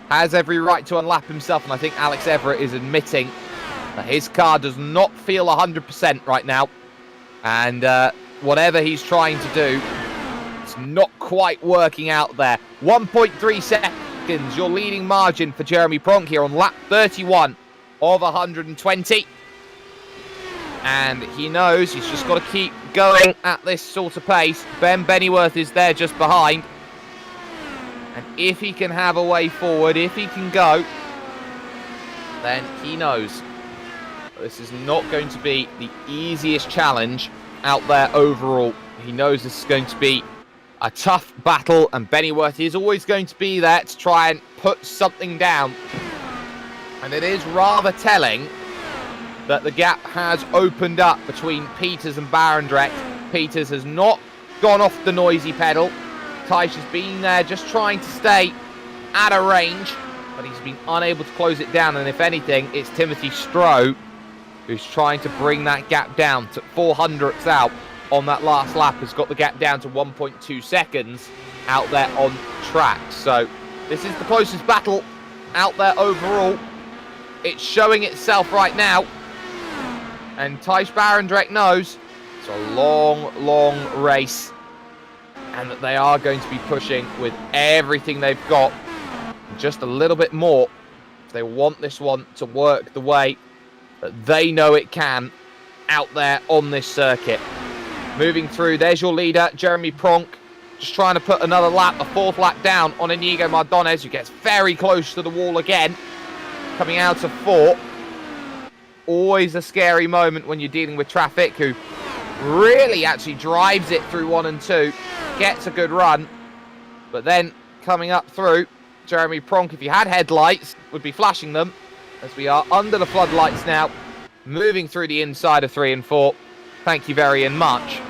Speaker 1: has every right to unlap himself, and I think Alex Everitt is admitting that his car does not feel 100% right now, and whatever he's trying to do, it's not quite working out there. 1.3 seconds, your leading margin for Jeremy Pronk here on lap 31 of 120. And he knows he's just got to keep going at this sort of pace. Ben Bennyworth is there just behind. And if he can have a way forward, if he can go, then he knows this is not going to be the easiest challenge out there overall. He knows this is going to be a tough battle, and Bennyworth is always going to be there to try and put something down. And it is rather telling that the gap has opened up between Peters and Barendregt. Peters has not gone off the noisy pedal. Thijs has been there just trying to stay at a range, but he's been unable to close it down. And if anything, it's Timothy Stroh who's trying to bring that gap down to 400ths out on that last lap. Has got the gap down to 1.2 seconds out there on track. So this is the closest battle out there overall. It's showing itself right now. And Thijs Barendregt knows it's a long, long race, and that they are going to be pushing with everything they've got, just a little bit more, if they want this one to work the way that they know it can out there on this circuit. Moving through, there's your leader, Jeremy Pronk, just trying to put another lap, a fourth lap down on Inigo Mardones, who gets very close to the wall again, coming out of fourth. Always a scary moment when you're dealing with traffic, who really actually drives it through 1 and 2, gets a good run, but then coming up through, Jeremy Pronk, if he had headlights, would be flashing them, as we are under the floodlights now, moving through the inside of 3 and 4. Thank you very much.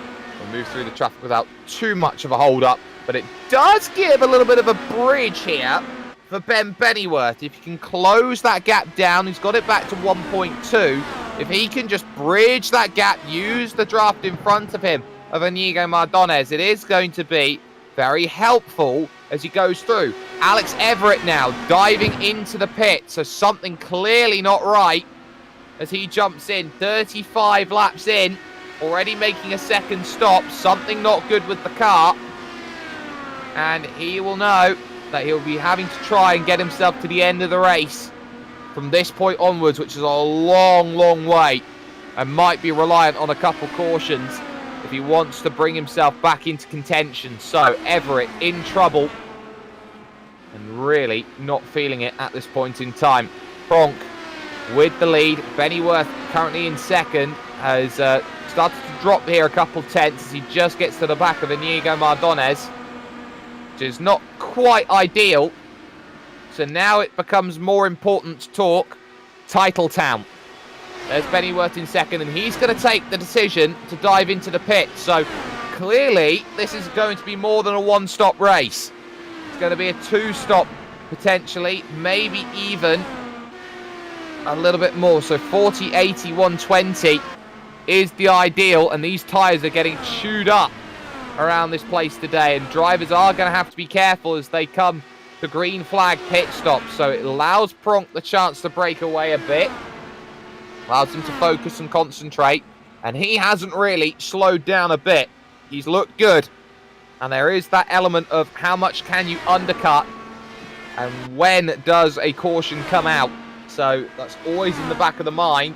Speaker 1: We'll move through the traffic without too much of a hold-up, but it does give a little bit of a bridge here for Ben Bennyworth. If he can close that gap down, he's got it back to 1.2. If he can just bridge that gap, use the draft in front of him of Inigo Mardones, it is going to be very helpful as he goes through. Alex Everitt now diving into the pit, so something clearly not right as he jumps in. 35 laps in, already making a second stop. Something not good with the car, and he will know that he'll be having to try and get himself to the end of the race from this point onwards, which is a long, long way, and might be reliant on a couple cautions if he wants to bring himself back into contention. So Everitt in trouble and really not feeling it at this point in time. Pronk with the lead. Bennyworth currently in second, has started to drop here a couple tenths as he just gets to the back of Inigo Mardones, which is not quite ideal. So now it becomes more important to talk Title Town. There's Bennyworth in second, and he's going to take the decision to dive into the pit. So clearly this is going to be more than a one-stop race. It's going to be a 2-stop potentially, maybe even a little bit more. So 40, 80, 120 is the ideal, and these tyres are getting chewed up around this place today, and drivers are going to have to be careful as they come to green flag pit stops. So it allows Pronk the chance to break away a bit, allows him to focus and concentrate, and he hasn't really slowed down a bit. He's looked good, and there is that element of how much can you undercut and when does a caution come out. So that's always in the back of the mind.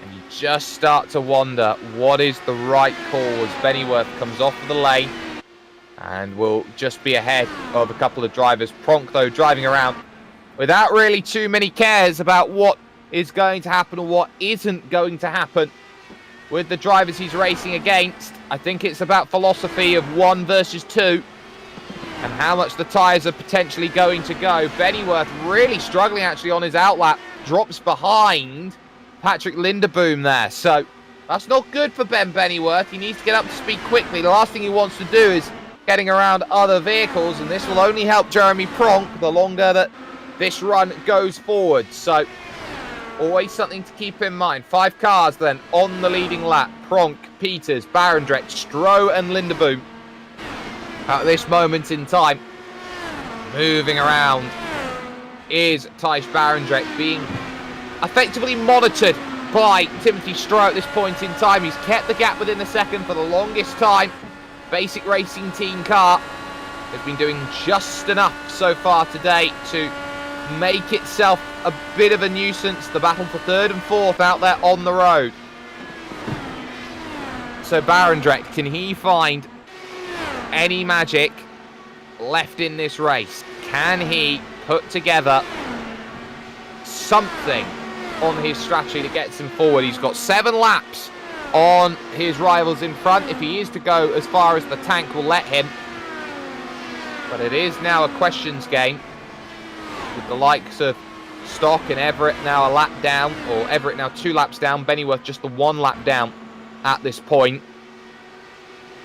Speaker 1: And you just start to wonder, what is the right call as Bennyworth comes off of the lane and will just be ahead of a couple of drivers. Pronk, though, driving around without really too many cares about what is going to happen or what isn't going to happen with the drivers he's racing against. I think it's about philosophy of 1 versus 2 and how much the tyres are potentially going to go. Bennyworth really struggling actually on his outlap, drops behind Patrick Linderboom there. So that's not good for Ben Bennyworth. He needs to get up to speed quickly. The last thing he wants to do is getting around other vehicles, and this will only help Jeremy Pronk the longer that this run goes forward. So always something to keep in mind. 5 cars then on the leading lap. Pronk, Peters, Barendregt, Stroh and Linderboom at this moment in time. Moving around is Thijs Barendregt, being effectively monitored by Timothy Stroh at this point in time. He's kept the gap within a second for the longest time. Basic Racing Team car has been doing just enough so far today to make itself a bit of a nuisance. The battle for 3rd and 4th out there on the road. So Barendregt, can he find any magic left in this race? Can he put together something on his strategy that gets him forward? He's got 7 laps on his rivals in front if he is to go as far as the tank will let him. But it is now a questions game with the likes of Stock and Everitt now a lap down, or Everitt now 2 laps down, Bennyworth just the 1 lap down at this point.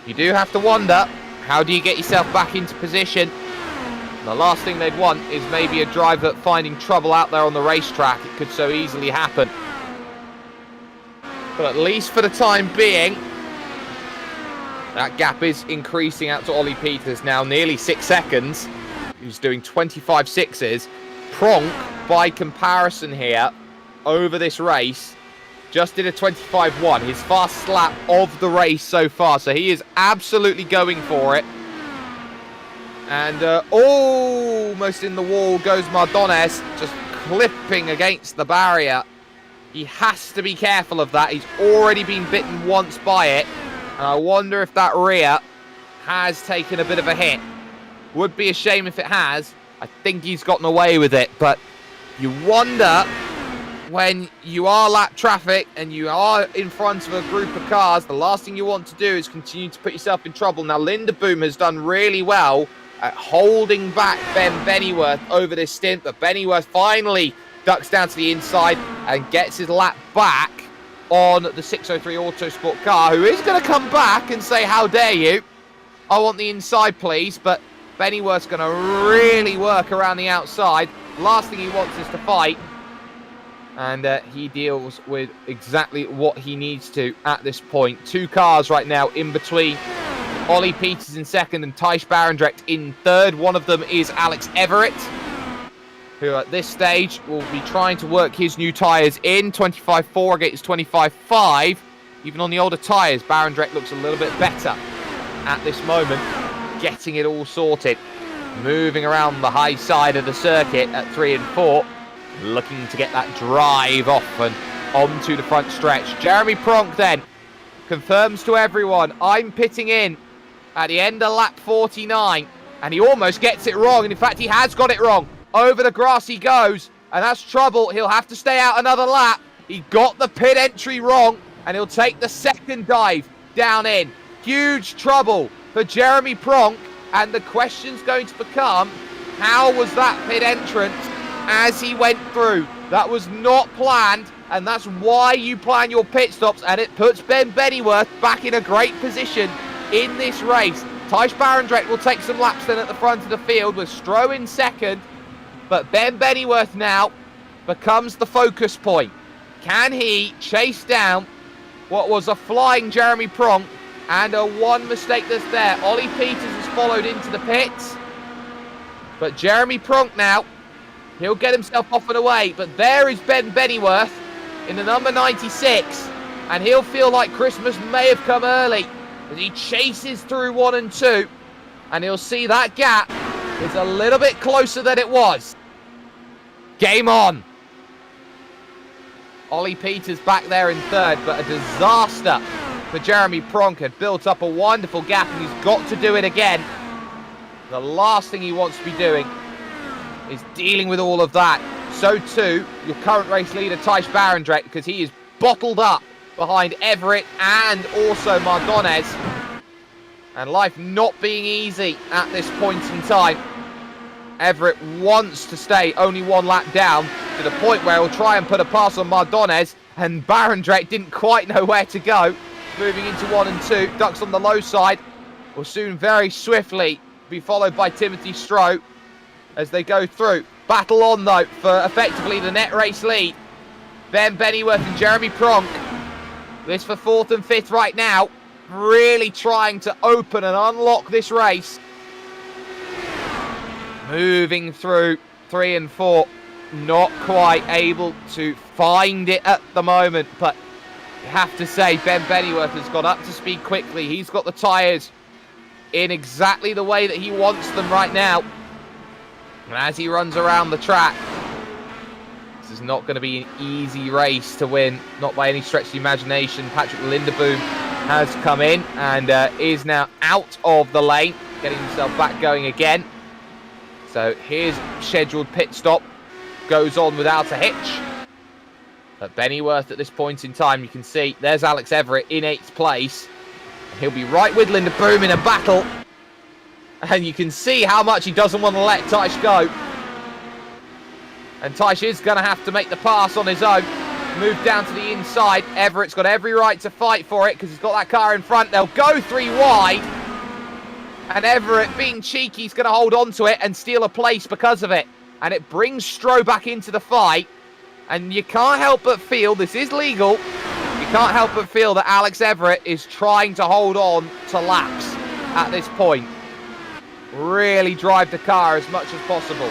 Speaker 1: You do have to wonder, how do you get yourself back into position? The last thing they'd want is maybe a driver finding trouble out there on the racetrack. It could so easily happen. But at least for the time being, that gap is increasing out to Ollie Peters now, nearly 6 seconds. He's doing 25.6s. Pronk, by comparison here, over this race, just did a 25.1. His fastest lap of the race so far. So he is absolutely going for it. And almost in the wall goes Mardones, just clipping against the barrier. He has to be careful of that. He's already been bitten once by it. And I wonder if that rear has taken a bit of a hit. Would be a shame if it has. I think he's gotten away with it. But you wonder, when you are lap traffic and you are in front of a group of cars, the last thing you want to do is continue to put yourself in trouble. Now, Linderboom has done really well at holding back Ben Bennyworth over this stint, but Bennyworth finally ducks down to the inside and gets his lap back on the 603 Autosport car, who is going to come back and say, how dare you? I want the inside, please. But Bennyworth's going to really work around the outside. Last thing he wants is to fight. And he deals with exactly what he needs to at this point. 2 cars right now in between Ollie Peters in 2nd and Thijs Barendregt in 3rd. One of them is Alex Everitt, who at this stage will be trying to work his new tyres in. 25.4 against 25.5. Even on the older tyres, Barendregt looks a little bit better at this moment, getting it all sorted. Moving around the high side of the circuit at 3 and 4. Looking to get that drive off and onto the front stretch. Jeremy Pronk then confirms to everyone, I'm pitting in at the end of lap 49. And he almost gets it wrong. And in fact, he has got it wrong. Over the grass he goes. And that's trouble. He'll have to stay out another lap. He got the pit entry wrong. And he'll take the 2nd dive down in. Huge trouble for Jeremy Pronk. And the question's going to become, how was that pit entrance as he went through? That was not planned, and that's why you plan your pit stops, and it puts Ben Bennyworth back in a great position in this race. Thijs Barendregt will take some laps then at the front of the field with Stroh in second. But Ben Bennyworth now becomes the focus point. Can he chase down what was a flying Jeremy Pronk and a one mistake that's there? Ollie Peters has followed into the pits. But Jeremy Pronk now, he'll get himself off and away. But there is Ben Bennyworth in the number 96. And he'll feel like Christmas may have come early as he chases through 1 and 2. And he'll see that gap is a little bit closer than it was. Game on. Ollie Peters back there in third, but a disaster for Jeremy Pronk. Had built up a wonderful gap, and he's got to do it again. The last thing he wants to be doing is dealing with all of that. So too, your current race leader, Thijs Barendregt, because he is bottled up behind Everitt and also Mardones. And life not being easy at this point in time. Everitt wants to stay only 1 lap down to the point where he'll try and put a pass on Mardones, and Barendregt didn't quite know where to go. Moving into 1 and 2, ducks on the low side, will soon very swiftly be followed by Timothy Stroh as they go through. Battle on though for effectively the net race lead. Ben Bennyworth and Jeremy Pronk. This for 4th and 5th right now. Really trying to open and unlock this race. Moving through 3 and 4. Not quite able to find it at the moment. But you have to say Ben Bennyworth has got up to speed quickly. He's got the tyres in exactly the way that he wants them right now. And as he runs around the track, this is not going to be an easy race to win. Not by any stretch of the imagination. Patrick Linderboom has come in and is now out of the lane, getting himself back going again. So his scheduled pit stop goes on without a hitch. But Bennyworth at this point in time, you can see there's Alex Everitt in 8th place. And he'll be right with Linderboom in a battle. And you can see how much he doesn't want to let Thijs go. And Thijs is going to have to make the pass on his own. Move down to the inside. Everitt's got every right to fight for it because he's got that car in front. They'll go 3 wide. And Everitt, being cheeky, is going to hold on to it and steal a place because of it. And it brings Stroh back into the fight. And you can't help but feel, this is legal, you can't help but feel that Alex Everitt is trying to hold on to laps at this point. Really drive the car as much as possible.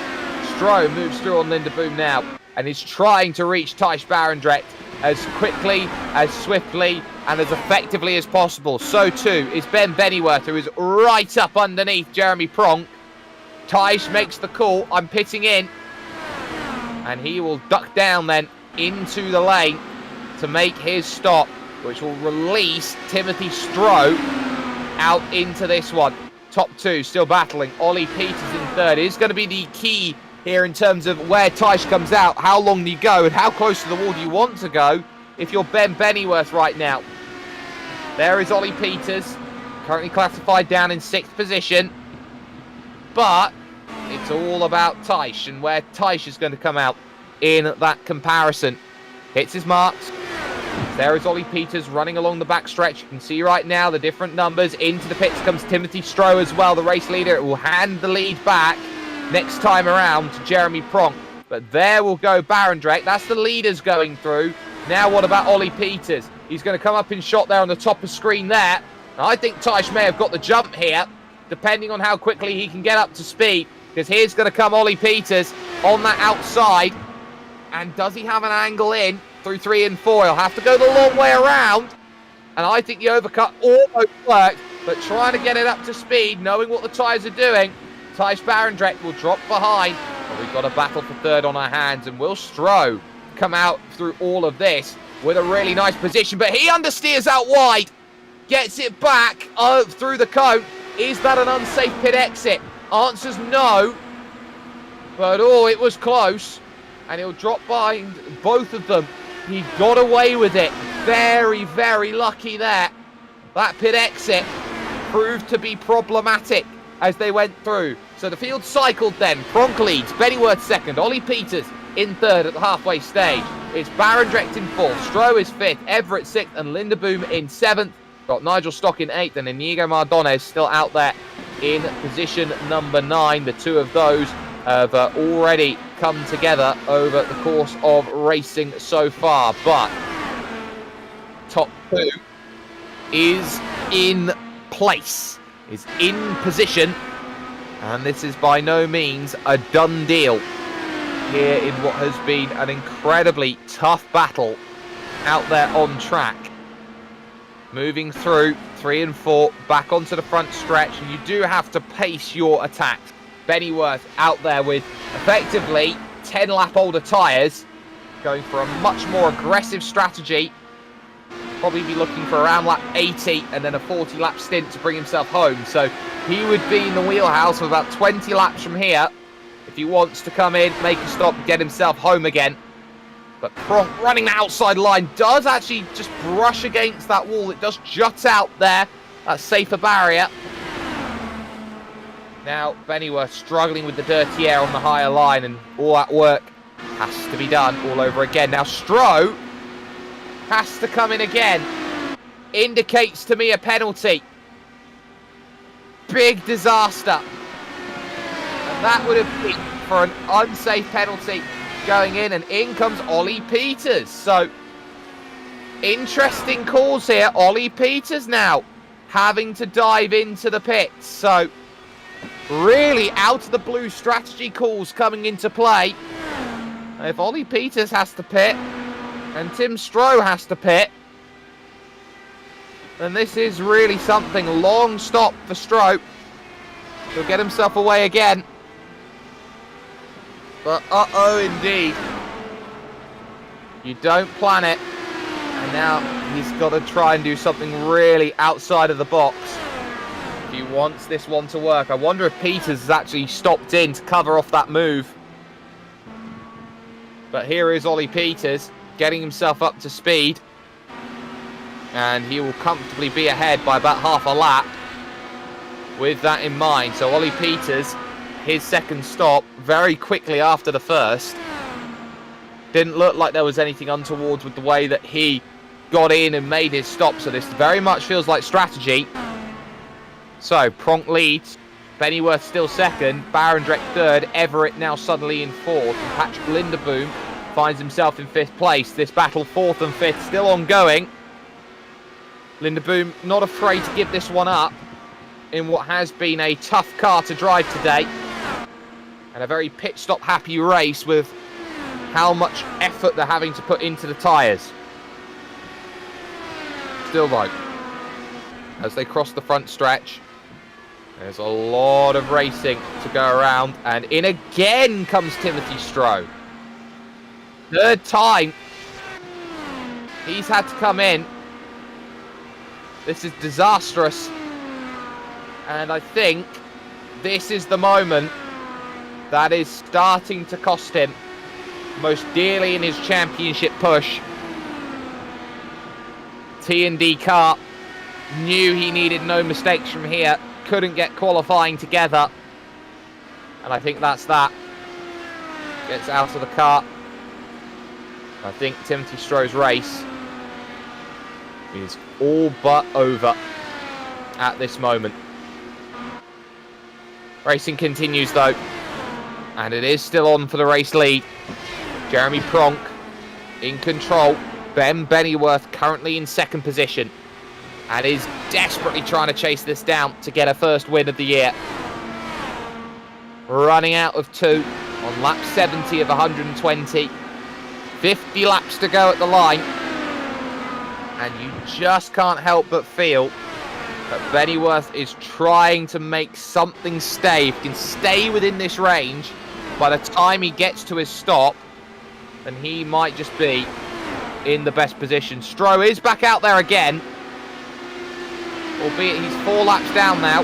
Speaker 1: Stroh moves through on Linderboom now and is trying to reach Thijs Barendregt as quickly, as swiftly and as effectively as possible. So too is Ben Bennyworth, who is right up underneath Jeremy Pronk. Thijs makes the call, I'm pitting in. And he will duck down then into the lane to make his stop, which will release Timothy Stroh out into this one. Top 2 still battling. Ollie Peters in 3rd is going to be the key here in terms of where Thijs comes out. How long do you go and how close to the wall do you want to go if you're Ben Bennyworth right now? There is Ollie Peters, currently classified down in 6th position. But it's all about Thijs and where Thijs is going to come out in that comparison. Hits his marks. There is Ollie Peters running along the backstretch. You can see right now the different numbers. Into the pits comes Timothy Stroh as well, the race leader. It will hand the lead back next time around to Jeremy Pronk. But there will go Barendregt. That's the leaders going through. Now what about Ollie Peters? He's going to come up in shot there on the top of screen there. I think Thijs may have got the jump here, depending on how quickly he can get up to speed. Because here's going to come Ollie Peters on that outside. And does he have an angle in through 3 and 4? He'll have to go the long way around. And I think the overcut almost worked. But trying to get it up to speed, knowing what the tyres are doing, Thijs Barendregt will drop behind. But we've got a battle for 3rd on our hands. And will Stroh come out through all of this with a really nice position? But he understeers out wide. Gets it back through the cone. Is that an unsafe pit exit? Answer's no. But oh, it was close. And he'll drop behind both of them. He got away with it. Very, very lucky there. That pit exit proved to be problematic as they went through. So the field cycled then. Pronk leads. Bennyworth 2nd. Ollie Peters in 3rd at the halfway stage. It's Barendregt in 4th. Stroh is 5th. Everitt 6th. And Linderboom in 7th. Got Nigel Stock in 8th, and Inigo Mardones still out there in position number 9. The two of those have already come together over the course of racing so far. But top 2 is in place, is in position, and this is by no means a done deal here in what has been an incredibly tough battle out there on track. Moving through 3 and 4 back onto the front stretch, and you do have to pace your attacks. Bennyworth out there with effectively 10 lap older tyres, going for a much more aggressive strategy. Probably be looking for around lap 80 and then a 40 lap stint to bring himself home. So he would be in the wheelhouse of about 20 laps from here if he wants to come in, make a stop, get himself home again. But Pronk running the outside line does actually just brush against that wall. It does jut out there, that safer barrier. Now Bennyworth struggling with the dirty air on the higher line, and all that work has to be done all over again. Now Stroh has to come in again. Indicates to me a penalty. Big disaster. And that would have been for an unsafe penalty going in, and in comes Ollie Peters. So interesting calls here. Ollie Peters now having to dive into the pits. So really out of the blue strategy calls coming into play. If Ollie Peters has to pit and Tim Stroh has to pit, then this is really something. Long stop for Stroh. He'll get himself away again. But uh-oh indeed. You don't plan it. And now he's got to try and do something really outside of the box if he wants this one to work. I wonder if Peters has actually stopped in to cover off that move. But here is Ollie Peters getting himself up to speed. And he will comfortably be ahead by about half a lap with that in mind. So Ollie Peters, his second stop very quickly after the first. Didn't look like there was anything untoward with the way that he got in and made his stop. So this very much feels like strategy. So Pronk leads. Bennyworth still second. Barendregt third. Everitt now suddenly in fourth. And Patrick Linderboom finds himself in 5th place. This battle 4th and 5th still ongoing. Linderboom not afraid to give this one up in what has been a tough car to drive today. And a very pit stop happy race with how much effort they're having to put into the tyres. Still though, as they cross the front stretch, there's a lot of racing to go around. And in again comes Timothy Stroh. Third time he's had to come in. This is disastrous. And I think this is the moment that is starting to cost him most dearly in his championship push. T&D car knew he needed no mistakes from here. Couldn't get qualifying together. And I think that's that. Gets out of the car. I think Timothy Stroh's race is all but over at this moment. Racing continues though, and it is still on for the race lead. Jeremy Pronk in control. Ben Bennyworth currently in 2nd position and is desperately trying to chase this down to get a first win of the year. Running out of 2 on lap 70 of 120. 50 laps to go at the line. And you just can't help but feel that Bennyworth is trying to make something stay. If he can stay within this range, by the time he gets to his stop, then he might just be in the best position. Stroh is back out there again, albeit he's 4 laps down now.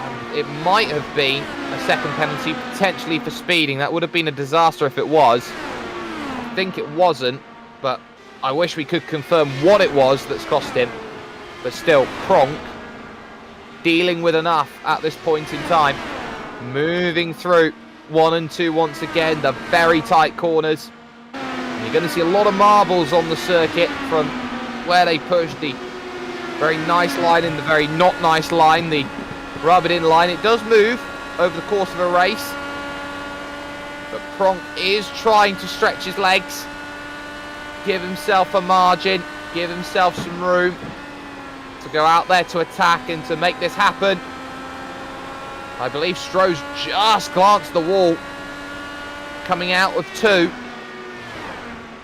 Speaker 1: And it might have been a second penalty, potentially for speeding. That would have been a disaster if it was. I think it wasn't. But I wish we could confirm what it was that's cost him. But still, Pronk dealing with enough at this point in time. Moving through 1 and 2 once again. The very tight corners. And you're going to see a lot of marbles on the circuit from where they push the very nice line and the very not nice line, the rubbered in line. It does move over the course of a race, but Pronk is trying to stretch his legs, give himself a margin, give himself some room to go out there to attack and to make this happen. I believe Stroh's just glanced the wall, coming out of 2,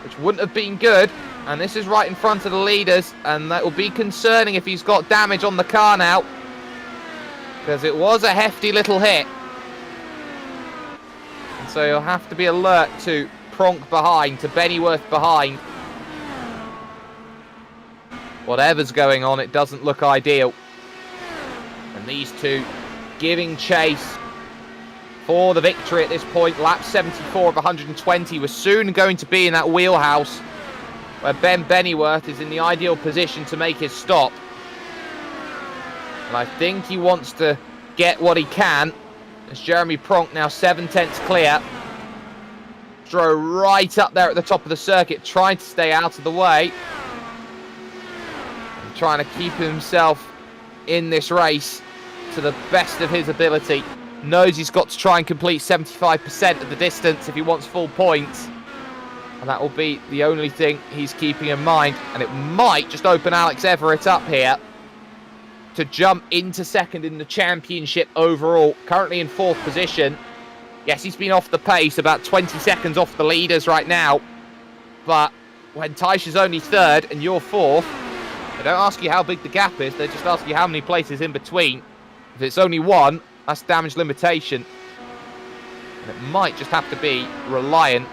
Speaker 1: which wouldn't have been good. And this is right in front of the leaders, and that will be concerning if he's got damage on the car now, because it was a hefty little hit. And so you'll have to be alert to Pronk behind, to Bennyworth behind. Whatever's going on, it doesn't look ideal. And these two giving chase for the victory at this point. Lap 74 of 120. We're soon going to be in that wheelhouse where Ben Bennyworth is in the ideal position to make his stop. And I think he wants to get what he can, as Jeremy Pronk now 7/10 clear. Stroh right up there at the top of the circuit, trying to stay out of the way. And trying to keep himself in this race to the best of his ability. Knows he's got to try and complete 75% of the distance if he wants full points. And that will be the only thing he's keeping in mind. And it might just open Alex Everitt up here to jump into second in the championship overall. Currently in 4th position. Yes, he's been off the pace, about 20 seconds off the leaders right now. But when Thijs is only 3rd and you're 4th, they don't ask you how big the gap is. They just ask you how many places in between. If it's only 1, that's damage limitation. And it might just have to be reliant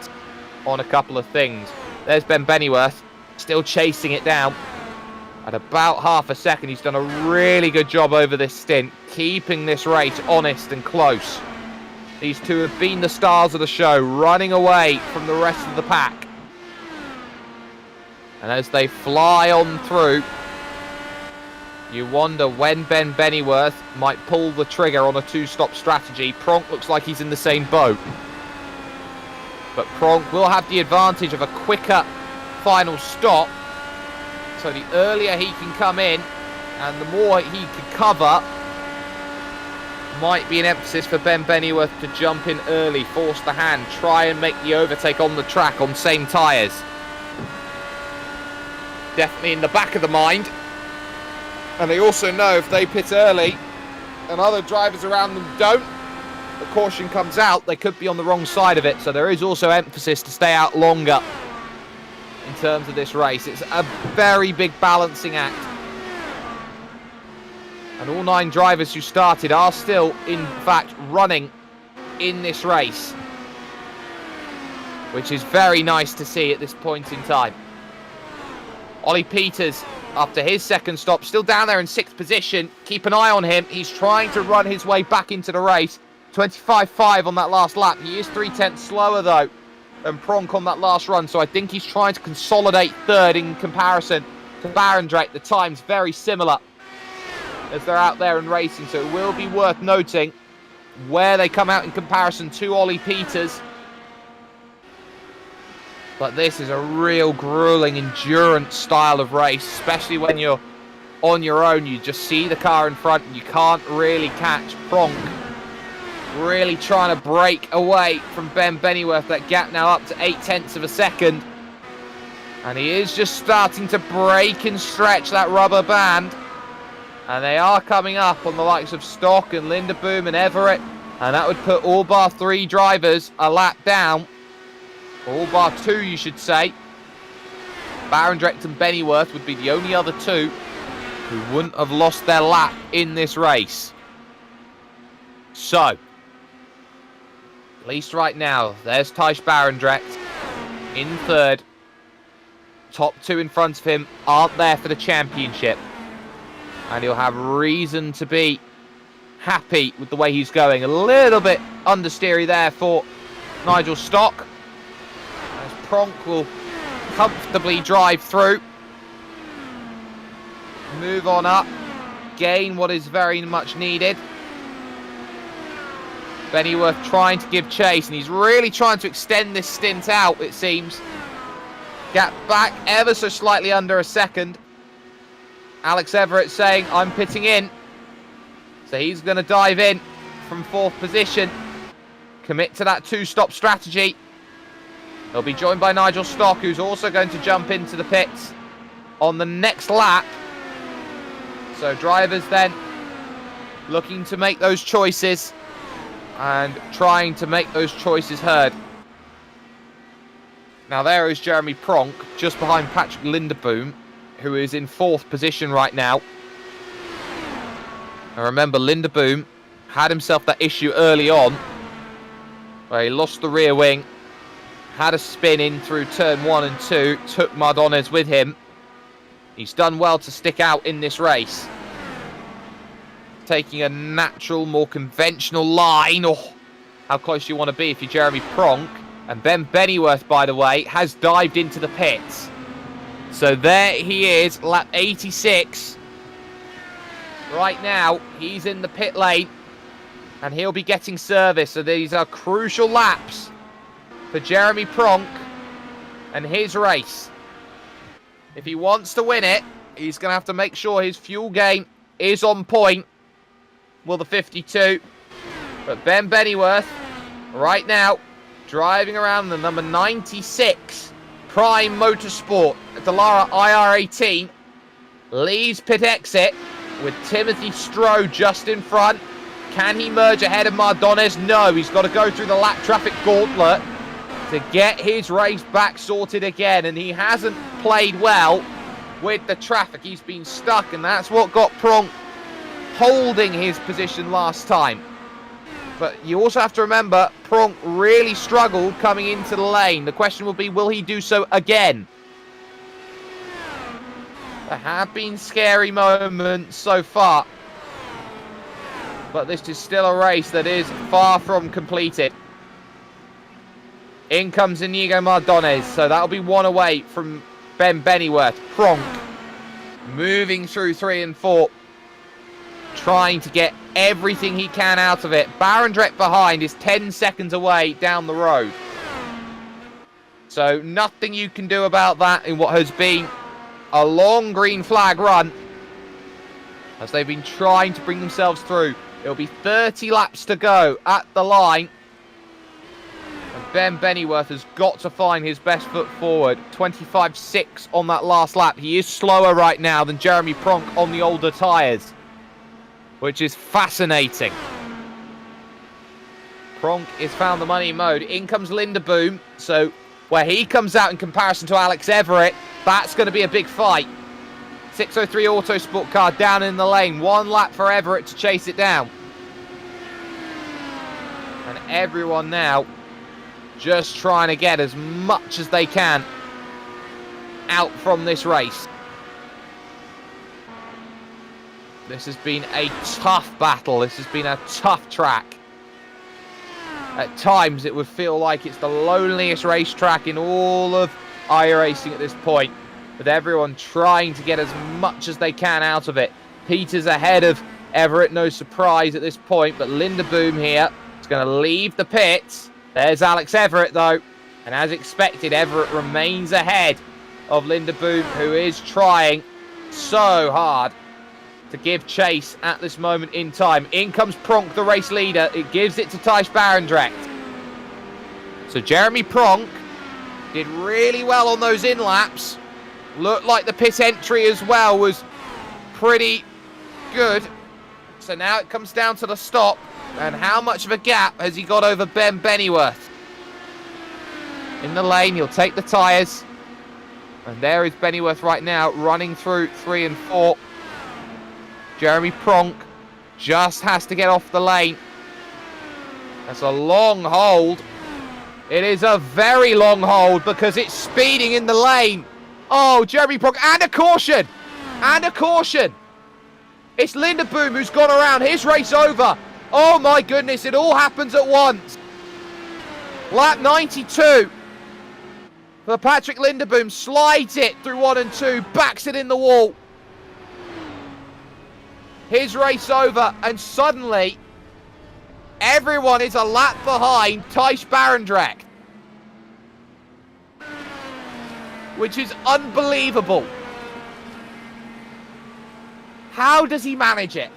Speaker 1: on a couple of things. There's Ben Bennyworth, still chasing it down. At about half a second, he's done a really good job over this stint, keeping this race honest and close. These two have been the stars of the show, running away from the rest of the pack. And as they fly on through, you wonder when Ben Bennyworth might pull the trigger on a 2-stop strategy. Pronk looks like he's in the same boat. But Pronk will have the advantage of a quicker final stop. So the earlier he can come in and the more he can cover, might be an emphasis for Ben Bennyworth to jump in early, force the hand, try and make the overtake on the track on same tyres. Definitely in the back of the mind. And they also know if they pit early and other drivers around them don't, the caution comes out, they could be on the wrong side of it. So there is also emphasis to stay out longer in terms of this race. It's a very big balancing act. And all 9 drivers who started are still, in fact, running in this race, which is very nice to see at this point in time. Ollie Peters, after his second stop, still down there in 6th position. Keep an eye on him. He's trying to run his way back into the race. 25.5 on that last lap. He is 3/10 slower, though, than Pronk on that last run. So I think he's trying to consolidate 3rd in comparison to Barendregt. The time's very similar as they're out there and racing. So it will be worth noting where they come out in comparison to Ollie Peters. But this is a real grueling endurance style of race, especially when you're on your own. You just see the car in front and you can't really catch. Pronk really trying to break away from Ben Bennyworth. That gap now up to 0.8 of a second. And he is just starting to break and stretch that rubber band. And they are coming up on the likes of Stock and Linderboom and Everitt. And that would put all bar 3 drivers a lap down. All bar 2, you should say. Barendregt and Bennyworth would be the only other 2 who wouldn't have lost their lap in this race. So, at least right now, there's Thijs Barendregt in 3rd. Top 2 in front of him aren't there for the championship. And he'll have reason to be happy with the way he's going. A little bit understeery there for Nigel Stock. As Pronk will comfortably drive through. Move on up. Gain what is very much needed. Bennyworth trying to give chase, and he's really trying to extend this stint out, it seems. Gap back ever so slightly under a second. Alex Everitt saying, I'm pitting in. So he's going to dive in from 4th position. Commit to that 2-stop strategy. He'll be joined by Nigel Stock, who's also going to jump into the pits on the next lap. So drivers then looking to make those choices and trying to make those choices heard. Now there is Jeremy Pronk, just behind Patrick Linderboom, who is in 4th position right now. And remember, Linderboom had himself that issue early on, where he lost the rear wing, had a spin in through turn 1 and 2, took Mardones with him. He's done well to stick out in this race. Taking a natural, more conventional line. Oh, how close you want to be if you're Jeremy Pronk. And Ben Bennyworth, by the way, has dived into the pits. So there he is, lap 86. Right now, he's in the pit lane. And he'll be getting service. So these are crucial laps for Jeremy Pronk and his race. If he wants to win it, he's going to have to make sure his fuel gain is on point. Will the 52. But Ben Bennyworth, right now, driving around the number 96 Prime Motorsport Dallara IR18, leaves pit exit with Timothy Stroh just in front. Can he merge ahead of Mardones? No, he's got to go through the lap traffic gauntlet to get his race back sorted again. And he hasn't played well with the traffic. He's been stuck, and that's what got Pronk holding his position last time. But you also have to remember, Pronk really struggled coming into the lane. The question will be, will he do so again? There have been scary moments so far, but this is still a race that is far from completed. In comes Inigo Mardones, so that'll be one away from Ben Bennyworth. Pronk moving through 3 and 4, trying to get everything he can out of it. Barendregt behind is 10 seconds away down the road. So nothing you can do about that in what has been a long green flag run, as they've been trying to bring themselves through. It'll be 30 laps to go at the line. And Ben Bennyworth has got to find his best foot forward. 25.6 on that last lap. He is slower right now than Jeremy Pronk on the older tyres, which is fascinating. Pronk has found the money mode. In comes Linderboom. So where he comes out in comparison to Alex Everitt, that's going to be a big fight. 603 Autosport car down in the lane. 1 lap for Everitt to chase it down. And everyone now just trying to get as much as they can out from this race. This has been a tough battle. This has been a tough track. At times, it would feel like it's the loneliest racetrack in all of iRacing at this point, with everyone trying to get as much as they can out of it. Peter's ahead of Everitt, no surprise at this point, but Linderboom here is going to leave the pits. There's Alex Everitt, though, and as expected, Everitt remains ahead of Linderboom, who is trying so hard to give chase at this moment in time. In comes Pronk, the race leader. It gives it to Thijs Barendregt. So Jeremy Pronk did really well on those in-laps. Looked like the pit entry as well was pretty good. So now it comes down to the stop. And how much of a gap has he got over Ben Bennyworth? In the lane, he'll take the tyres. And there is Bennyworth right now, running through 3 and 4. Jeremy Pronk just has to get off the lane. That's a long hold. It is a very long hold because it's speeding in the lane. Oh, Jeremy Pronk, and a caution. And a caution. It's Linderboom who's gone around. His race over. Oh my goodness, it all happens at once. Lap 92. For Patrick Linderboom, slides it through 1 and 2, backs it in the wall. His race over, and suddenly everyone is a lap behind Thijs Barendregt. which is unbelievable. How does he manage it?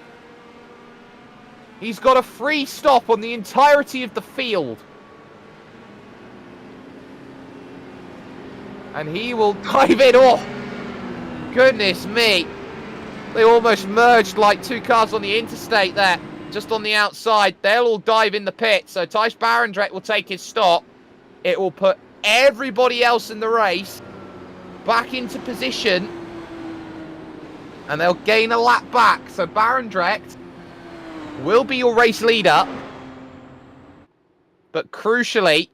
Speaker 1: He's got a free stop on the entirety of the field. And he will dive it off. Goodness me. They almost merged like two cars on the interstate there. Just on the outside. They'll all dive in the pit. So Thijs Barendregt will take his stop. It will put everybody else in the race back into position. And they'll gain a lap back. So Barendregt will be your race leader. But crucially,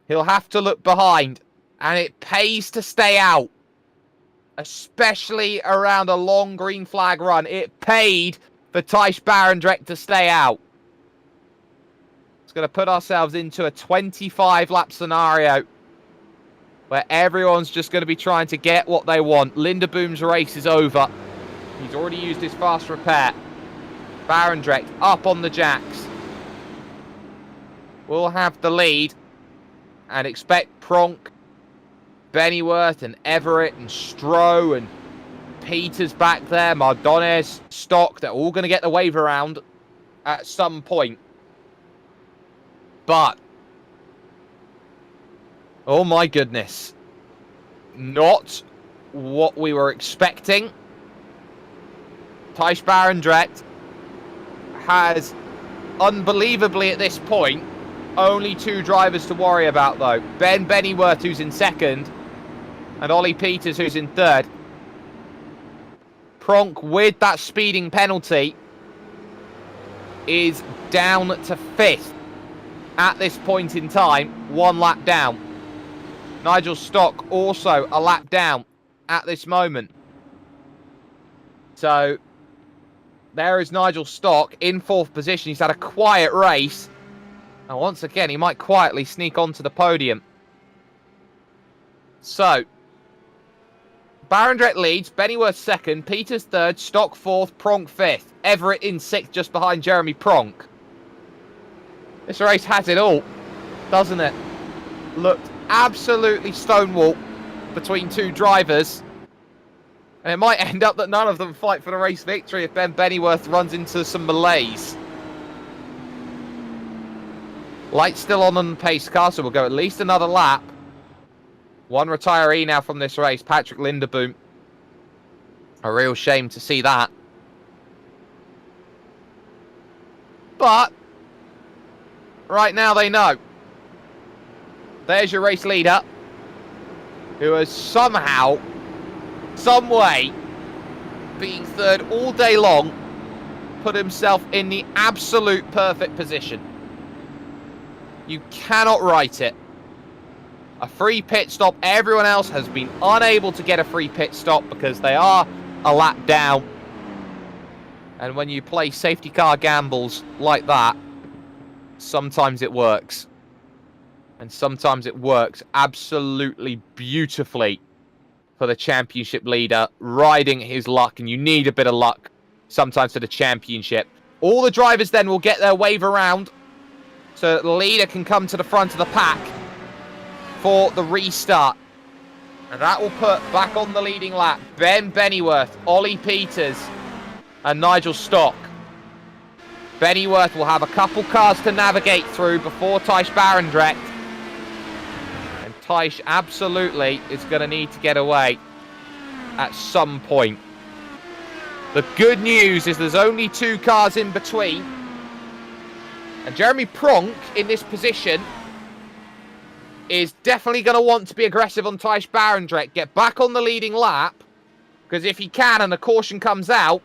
Speaker 1: he'll have to look behind. And it pays to stay out. Especially around a long green flag run. It paid for Thijs Barendregt to stay out. It's going to put ourselves into a 25-lap scenario where everyone's just going to be trying to get what they want. Linderboom's race is over. He's already used his fast repair. Barendregt up on the jacks. We'll have the lead and expect Pronk, Bennyworth and Everitt and Stroh and Peters back there, Mardones, Stock, they're all going to get the wave around at some point. But, oh my goodness, not what we were expecting. Thijs Barendregt has, unbelievably at this point, only two drivers to worry about though. Ben Bennyworth, who's in second, and Ollie Peters, who's in third. Pronk, with that speeding penalty, is down to fifth at this point in time, one lap down. Nigel Stock also a lap down at this moment. So, there is Nigel Stock in fourth position. He's had a quiet race. And once again, he might quietly sneak onto the podium. So, Barendregt leads, Bennyworth second, Peters third, Stock fourth, Pronk fifth. Everitt in sixth, just behind Jeremy Pronk. This race has it all, doesn't it? Looked absolutely stonewall between two drivers. And it might end up that none of them fight for the race victory if Ben Bennyworth runs into some malaise. Lights still on the pace car, so we'll go at least another lap. One retiree now from this race, Patrick Linderboom. A real shame to see that. But, right now they know. There's your race leader, who has somehow, some way, being third all day long, put himself in the absolute perfect position. You cannot write it. A free pit stop. Everyone else has been unable to get a free pit stop because they are a lap down. And when you play safety car gambles like that, sometimes it works. And sometimes it works absolutely beautifully for the championship leader, riding his luck. And you need a bit of luck sometimes for the championship. All the drivers then will get their wave around so that the leader can come to the front of the pack for the restart. And that will put back on the leading lap Ben Bennyworth, Ollie Peters and Nigel Stock. Bennyworth will have a couple cars to navigate through before Thijs Barendregt. And Thijs absolutely is going to need to get away at some point. The good news is there's only two cars in between. And Jeremy Pronk in this position is definitely going to want to be aggressive on Thijs Barendregt, get back on the leading lap, because if he can and a caution comes out,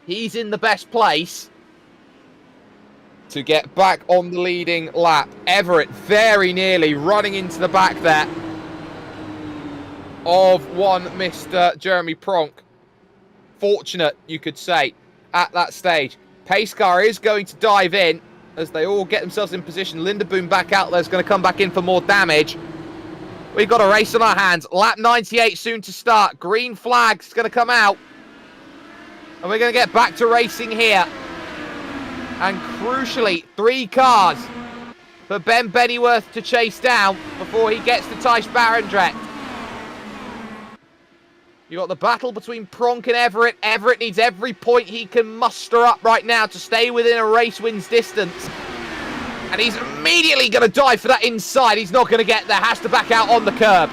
Speaker 1: he's in the best place to get back on the leading lap. Everitt very nearly running into the back there of one Mr. Jeremy Pronk. Fortunate, you could say, at that stage. Pace car is going to dive in as they all get themselves in position. Linderboom back out there is going to come back in for more damage. We've got a race on our hands. Lap 98 soon to start. Green flag's going to come out. And we're going to get back to racing here. And crucially, 3 cars for Ben Bennyworth to chase down before he gets to Thijs Barendregt. You got the battle between Pronk and Everitt. Everitt needs every point he can muster up right now to stay within a race win's distance. And he's immediately going to dive for that inside. He's not going to get there. Has to back out on the curb.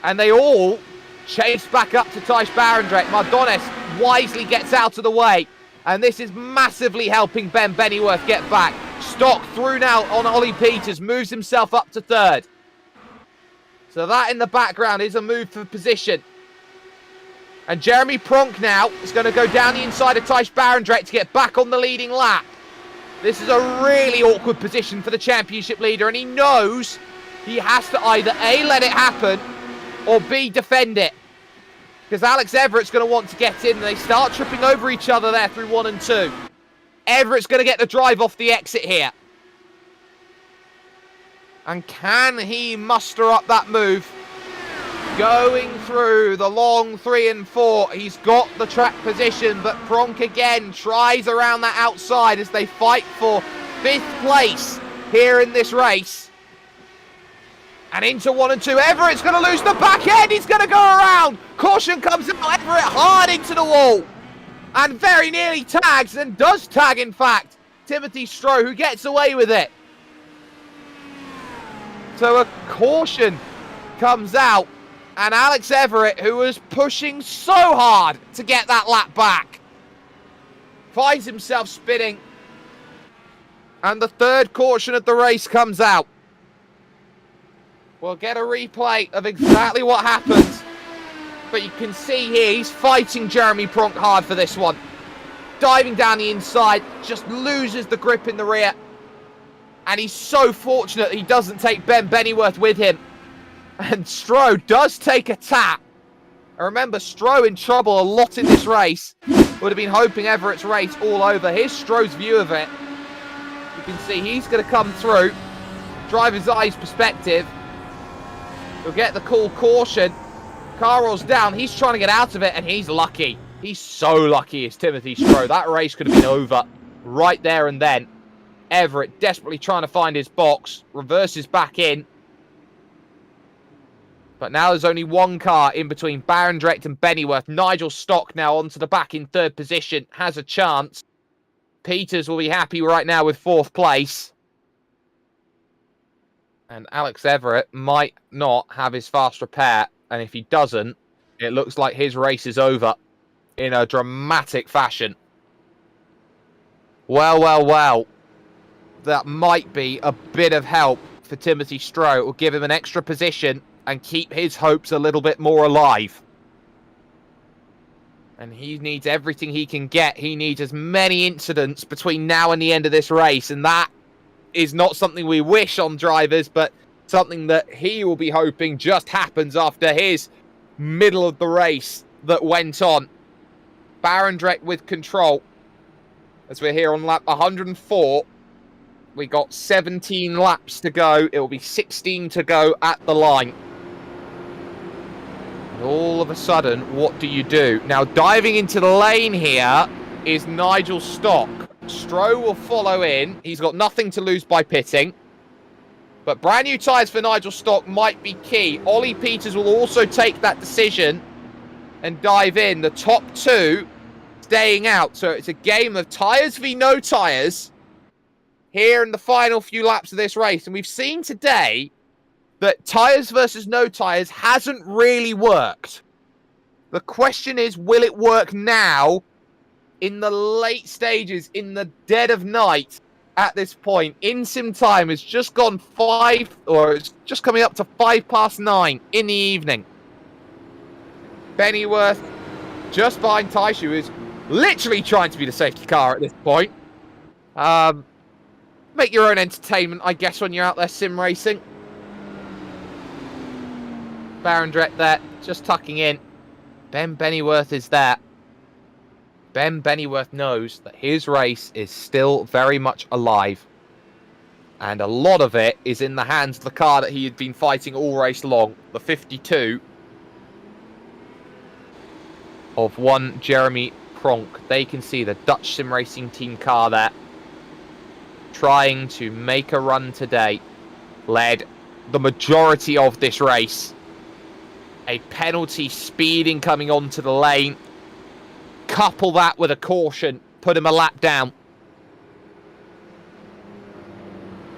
Speaker 1: And they all chase back up to Thijs Barendregt. Mardones wisely gets out of the way. And this is massively helping Ben Bennyworth get back. Stock through now on Ollie Peters. Moves himself up to third. So that in the background is a move for position. And Jeremy Pronk now is going to go down the inside of Thijs Barendregt to get back on the leading lap. This is a really awkward position for the championship leader, and he knows he has to either A, let it happen, or B, defend it. Because Alex Everitt's going to want to get in, and they start tripping over each other there through 1 and 2. Everitt's going to get the drive off the exit here. And can he muster up that move? Going through the long 3 and 4. He's got the track position, but Pronk again tries around that outside as they fight for 5th place here in this race. And into 1 and 2. Everitt's going to lose the back end. He's going to go around. Caution comes out. Everitt hard into the wall. And very nearly tags, and does tag, in fact, Timothy Stroh, who gets away with it. So a caution comes out. And Alex Everitt, who was pushing so hard to get that lap back, finds himself spinning. And the 3rd caution of the race comes out. We'll get a replay of exactly what happens. But you can see here, he's fighting Jeremy Pronk hard for this one. Diving down the inside, just loses the grip in the rear. And he's so fortunate he doesn't take Ben Bennyworth with him. And Stroh does take a tap. And remember, Stroh in trouble a lot in this race. Would have been hoping Everitt's race all over. Here's Stroh's view of it. You can see he's going to come through. Driver's eyes perspective. He'll get the cool caution. Car rolls down. He's trying to get out of it, and he's lucky. He's so lucky, is Timothy Stroh. That race could have been over right there and then. Everitt desperately trying to find his box. Reverses back in. But now there's only one car in between Barendregt and Bennyworth. Nigel Stock now onto the back in 3rd position. Has a chance. Peters will be happy right now with 4th place. And Alex Everitt might not have his fast repair. And if he doesn't, it looks like his race is over in a dramatic fashion. Well, well, well. That might be a bit of help for Timothy Stroh. It will give him an extra position and keep his hopes a little bit more alive. And he needs everything he can get. He needs as many incidents between now and the end of this race. And that is not something we wish on drivers, but something that he will be hoping just happens after his middle of the race that went on. Barendregt with control. As we're here on lap 104. We got 17 laps to go. It will be 16 to go at the line. And all of a sudden, what do you do? Now, diving into the lane here is Nigel Stock. Stroh will follow in. He's got nothing to lose by pitting. But brand new tyres for Nigel Stock might be key. Ollie Peters will also take that decision and dive in. The top 2 staying out. So it's a game of tyres v no tyres here in the final few laps of this race. And we've seen today that tyres versus no tyres hasn't really worked. The question is, will it work now in the late stages, in the dead of night at this point? In-sim time has just gone 5, or it's just coming up to 9:05 in the evening. Bennyworth just behind Thijs, who is literally trying to be the safety car at this point. Make your own entertainment, I guess, when you're out there sim racing. Barendregt there, just tucking in. Ben Bennyworth is there. Ben Bennyworth knows that his race is still very much alive. And a lot of it is in the hands of the car that he had been fighting all race long. The 52 of one Jeremy Pronk. They can see the Dutch sim racing team car there, trying to make a run today. Led the majority of this race. a penalty speeding coming onto the lane. Couple that with a caution, put him a lap down.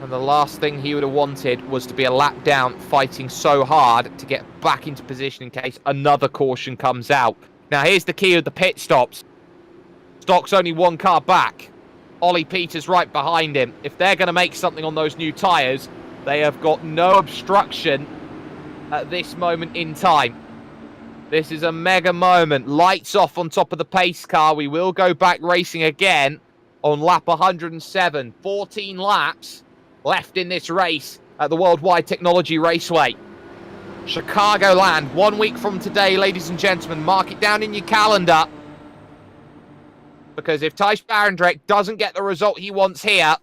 Speaker 1: And the last thing he would have wanted was to be a lap down, fighting so hard to get back into position in case another caution comes out. Now, here's the key of the pit stops. Stock's only one car back. Ollie Peters right behind him. If they're going to make something on those new tyres, they have got no obstruction at this moment in time. This is a mega moment. Lights off on top of the pace car. We will go back racing again on lap 107. 14 laps left in this race at the World Wide Technology Raceway. Chicagoland, 1 week from today, ladies and gentlemen. Mark it down in your calendar. Because if Thijs Barendregt doesn't get the result he wants here,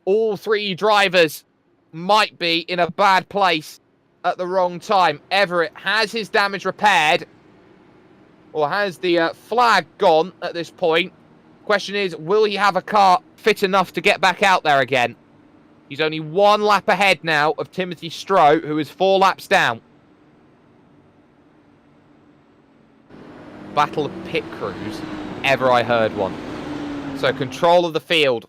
Speaker 1: all three drivers might be in a bad place at the wrong time. Everitt has his damage repaired, or has the flag gone at this point. Question is, will he have a car fit enough to get back out there again? He's only one lap ahead now of Tim Stroh, who is 4 laps down. Battle of pit crews, ever I heard one. So control of the field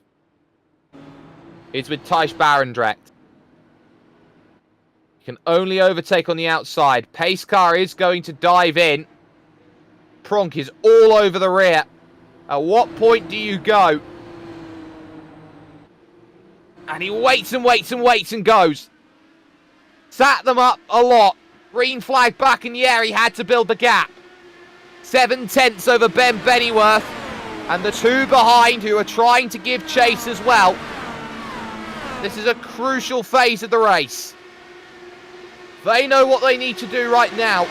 Speaker 1: is with Thijs Barendregt. He can only overtake on the outside. Pace car is going to dive in. Pronk is all over the rear. At what point do you go? And he waits and waits and waits and goes. Sat them up a lot. Green flag back in the air. He had to build the gap. 7/10 over Ben Bennyworth. And the two behind who are trying to give chase as well. This is a crucial phase of the race. They know what they need to do right now.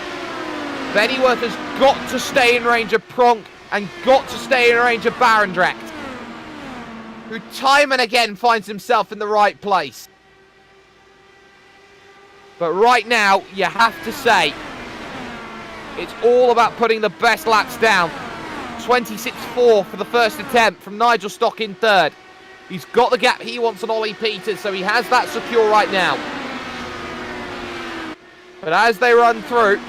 Speaker 1: Bennyworth has got to stay in range of Pronk and got to stay in range of Barendregt, who time and again finds himself in the right place. But right now, you have to say, it's all about putting the best laps down. 26.4 for the first attempt from Nigel Stock in third. He's got the gap he wants on Ollie Peters, so he has that secure right now. But as they run through,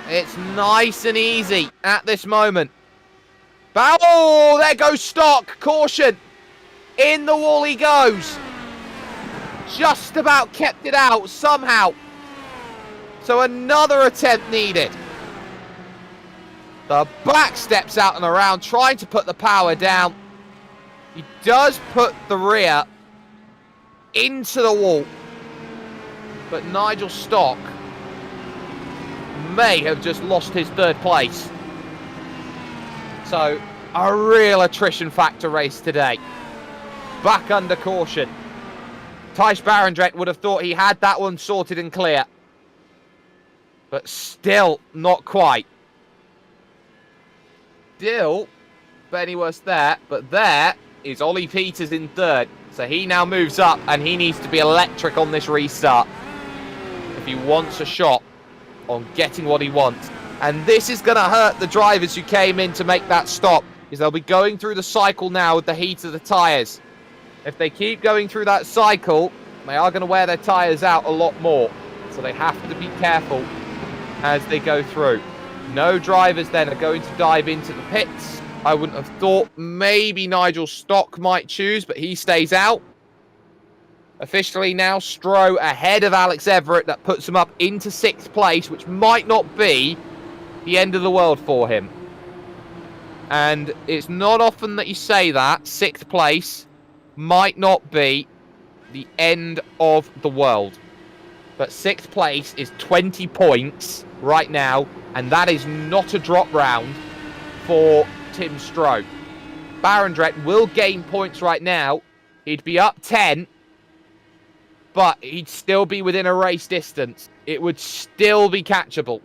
Speaker 1: it's nice and easy at this moment. Oh, there goes Stock. Caution. In the wall he goes. Just about kept it out somehow. So another attempt needed. The back steps out and around, trying to put the power down. He does put the rear into the wall. But Nigel Stock may have just lost his third place. So, a real attrition factor race today. Back under caution. Thijs Barendregt would have thought he had that one sorted and clear. But still not quite. Still, Bennyworth there, but there is Ollie Peters in third. So he now moves up and he needs to be electric on this restart if he wants a shot on getting what he wants. And this is going to hurt the drivers who came in to make that stop, because they'll be going through the cycle now with the heat of the tyres. If they keep going through that cycle, they are going to wear their tyres out a lot more. So they have to be careful as they go through. No drivers then are going to dive into the pits. I wouldn't have thought maybe Nigel Stock might choose, but he stays out. Officially now, Stroh ahead of Alex Everitt. That puts him up into 6th place, which might not be the end of the world for him. And it's not often that you say that. 6th place might not be the end of the world. But 6th place is 20 points right now, and that is not a drop round for Tim Stroh. Barendregt will gain points right now. He'd be up 10, but he'd still be within a race distance. It would still be catchable.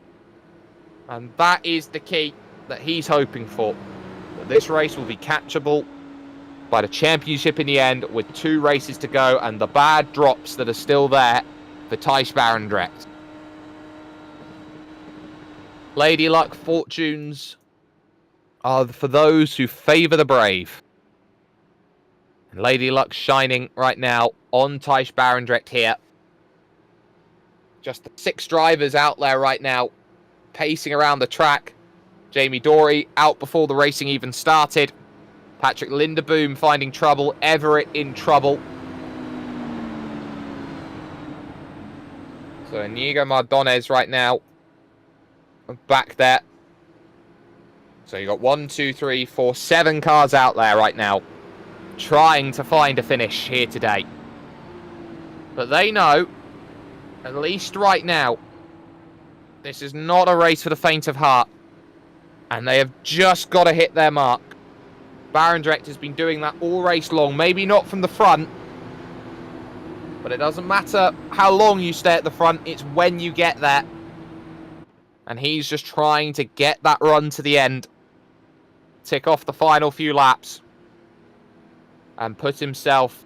Speaker 1: And that is the key that he's hoping for. That this race will be catchable by the championship in the end, with 2 races to go and the bad drops that are still there for Thijs Barendregt. Lady Luck fortunes are for those who favour the brave. And Lady Luck shining right now on Thijs Barendregt here. Just the 6 drivers out there right now, pacing around the track. Jamie Dory out before the racing even started. Patrick Linderboom finding trouble. Everitt in trouble. So Inigo Mardones right now back there. So you got 1, 2, 3, 4, 7 cars out there right now trying to find a finish here today. But they know, at least right now, this is not a race for the faint of heart. And they have just got to hit their mark. Barendregt has been doing that all race long. Maybe not from the front. But it doesn't matter how long you stay at the front. It's when you get there. And he's just trying to get that run to the end. Tick off the final few laps. And put himself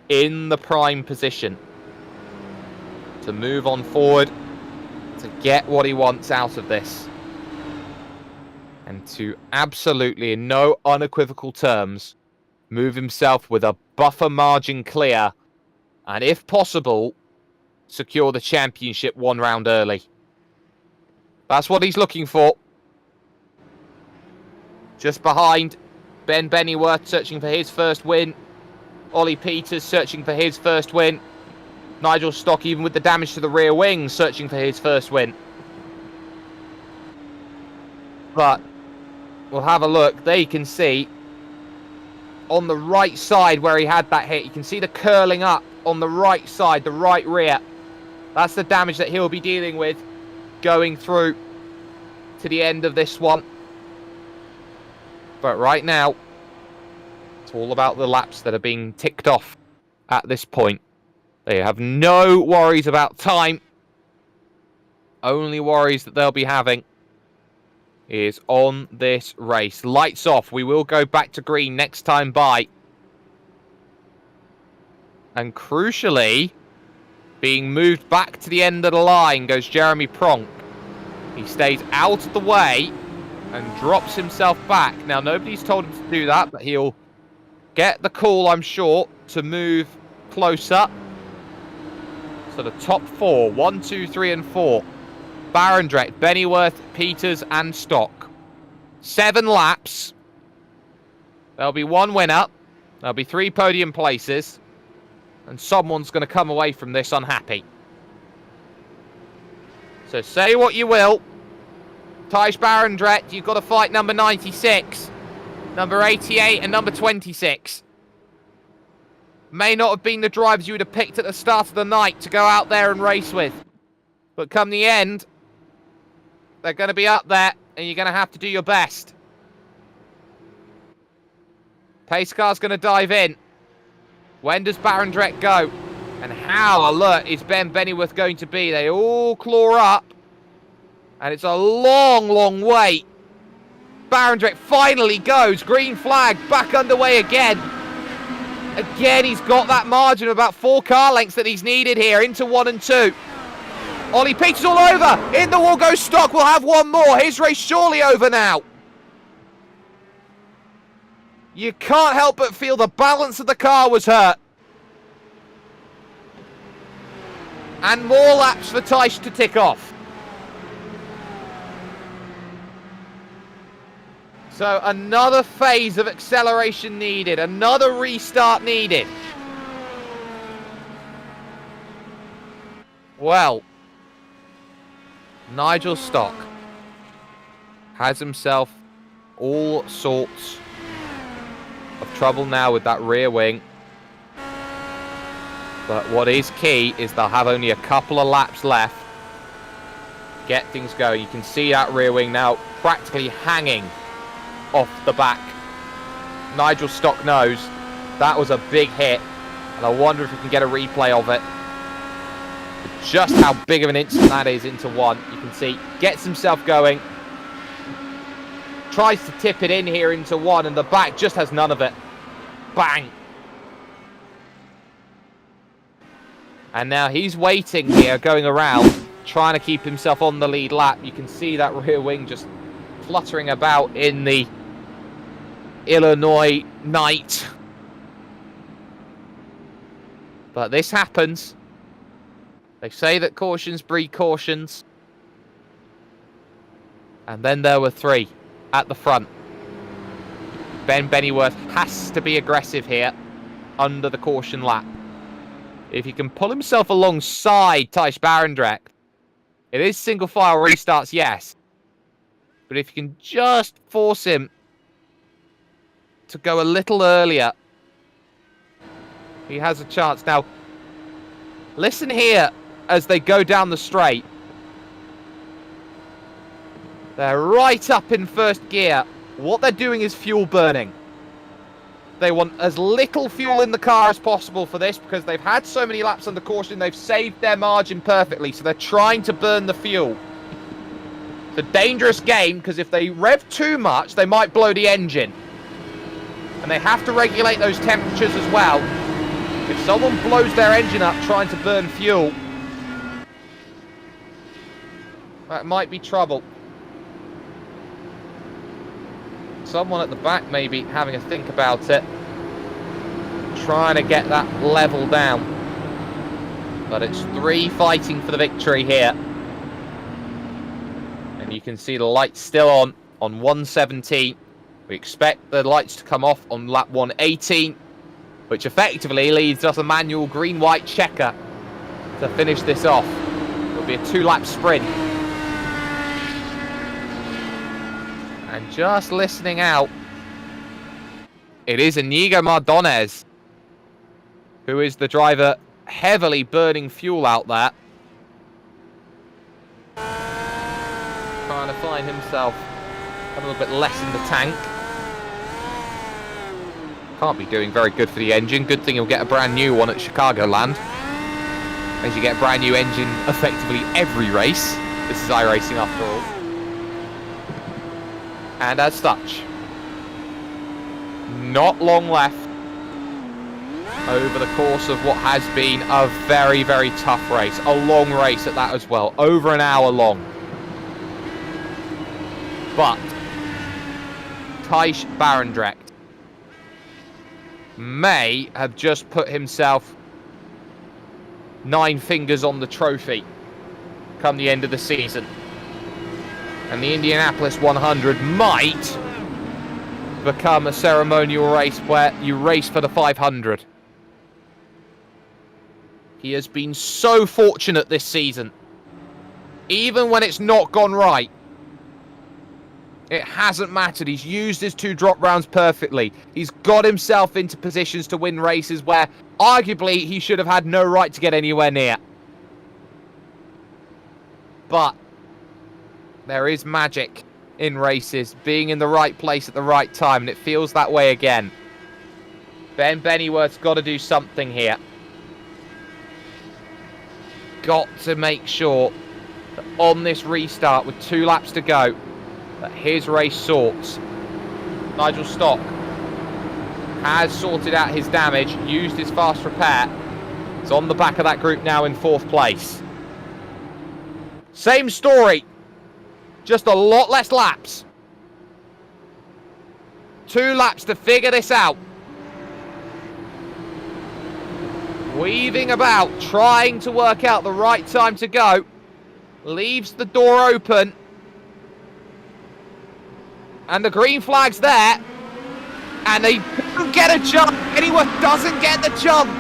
Speaker 1: in the prime position to move on forward, to get what he wants out of this, and to absolutely, in no unequivocal terms, move himself with a buffer margin clear, and if possible, secure the championship 1 round early. That's what he's looking for. Just behind, Ben Bennyworth searching for his first win. Ollie Peters searching for his first win. Nigel Stock, even with the damage to the rear wing, searching for his first win. But we'll have a look. There you can see on the right side where he had that hit, you can see the curling up on the right side, the right rear. That's the damage that he'll be dealing with going through to the end of this one. But right now, it's all about the laps that are being ticked off at this point. They have no worries about time. Only worries that they'll be having is on this race. Lights off. We will go back to green next time by. And crucially, being moved back to the end of the line goes Jeremy Pronk. He stays out of the way and drops himself back. Now, nobody's told him to do that, but he'll get the call, I'm sure, to move closer. So the top 4, 1, 2, 3, and 4. Barendregt, Bennyworth, Peters, and Stock. 7 laps. There'll be 1 winner. There'll be 3 podium places. And someone's going to come away from this unhappy. So say what you will. Thijs Barendregt, you've got to fight number 96, number 88, and number 26. May not have been the drivers you would have picked at the start of the night to go out there and race with. But come the end, they're going to be up there, and you're going to have to do your best. Pace car's going to dive in. When does Barendregt go? And how alert is Ben Bennyworth going to be? They all claw up. And it's a long, long wait. Barendregt finally goes. Green flag, back underway again. Again, he's got that margin of about 4 car lengths that he's needed here into 1 and 2. Ollie Peters all over. In the wall goes Stock. We'll have 1 more. His race surely over now. You can't help but feel the balance of the car was hurt. And more laps for Thijs to tick off. So another phase of acceleration needed. Another restart needed. Well, Nigel Stock has himself all sorts of trouble now with that rear wing. But what is key is they'll have only a couple of laps left. Get things going. You can see that rear wing now practically hanging off the back. Nigel Stock knows that was a big hit, and I wonder if we can get a replay of it. Just how big of an instant that is into 1. You can see, gets himself going, tries to tip it in here into 1, and the back just has none of it. Bang! And now he's waiting here, going around, trying to keep himself on the lead lap. You can see that rear wing just fluttering about in the Illinois night. But this happens. They say that cautions breed cautions. And then there were 3 at the front. Ben Bennyworth has to be aggressive here under the caution lap. If he can pull himself alongside Thijs Barendregt, it is single file restarts, yes. But if you can just force him to go a little earlier, he has a chance. Now, listen here as they go down the straight. They're right up in first gear. What they're doing is fuel burning. They want as little fuel in the car as possible for this because they've had so many laps under caution. They've saved their margin perfectly, so they're trying to burn the fuel. It's a dangerous game because if they rev too much, they might blow the engine. And they have to regulate those temperatures as well. If someone blows their engine up trying to burn fuel, that might be trouble. Someone at the back maybe having a think about it, trying to get that level down. But it's 3 fighting for the victory here. And you can see the lights still on 117. We expect the lights to come off on lap 118, which effectively leads us a manual green-white checker to finish this off. It'll be a 2-lap sprint. And just listening out, it is Inigo Mardones who is the driver heavily burning fuel out there. Trying to find himself a little bit less in the tank. Can't be doing very good for the engine. Good thing he'll get a brand new one at Chicagoland, as you get a brand new engine effectively every race. This is iRacing after all. And as such, not long left over the course of what has been a very, very tough race. A long race at that as well. Over an hour long. But Thijs Barendregt may have just put himself 9 fingers on the trophy come the end of the season. And the Indianapolis 100 might become a ceremonial race where you race for the 500. He has been so fortunate this season. Even when it's not gone right, it hasn't mattered. He's used his 2 drop rounds perfectly. He's got himself into positions to win races where arguably he should have had no right to get anywhere near. But there is magic in races, being in the right place at the right time, and it feels that way again. Ben Bennyworth's got to do something here. Got to make sure that on this restart with 2 laps to go, that his race sorts. Nigel Stock has sorted out his damage, used his fast repair. He's on the back of that group now in 4th place. Same story. Just a lot less laps. 2 laps to figure this out. Weaving about, trying to work out the right time to go. Leaves the door open. And the green flag's there. And they don't get a jump. Anyone doesn't get the jump.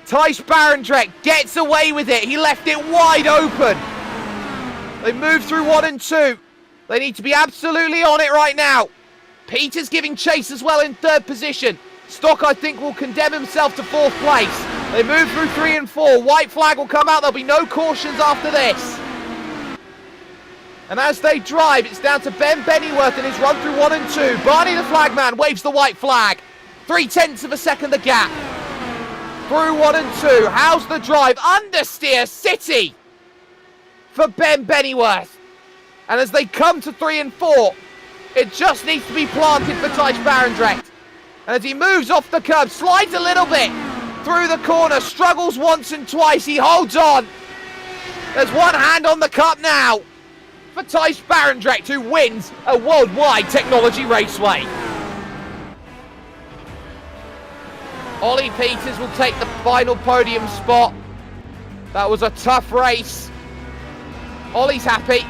Speaker 1: Thijs Barendregt gets away with it. He left it wide open. They move through 1 and 2. They need to be absolutely on it right now. Peter's giving chase as well in 3rd position. Stock, I think, will condemn himself to 4th place. They move through 3 and 4. White flag will come out. There'll be no cautions after this. And as they drive, it's down to Ben Bennyworth in his run through 1 and 2. Barney the flagman waves the white flag. 0.3 of a second the gap. Through 1 and 2. How's the drive? Understeer City for Ben Bennyworth. And as they come to 3 and 4, it just needs to be planted for Thijs Barendregt. And as he moves off the curb, slides a little bit through the corner, struggles once and twice, he holds on. There's one hand on the cup now for Thijs Barendregt, who wins a World Wide Technology Raceway. Ollie Peters will take the final podium spot. That was a tough race. Ollie's happy.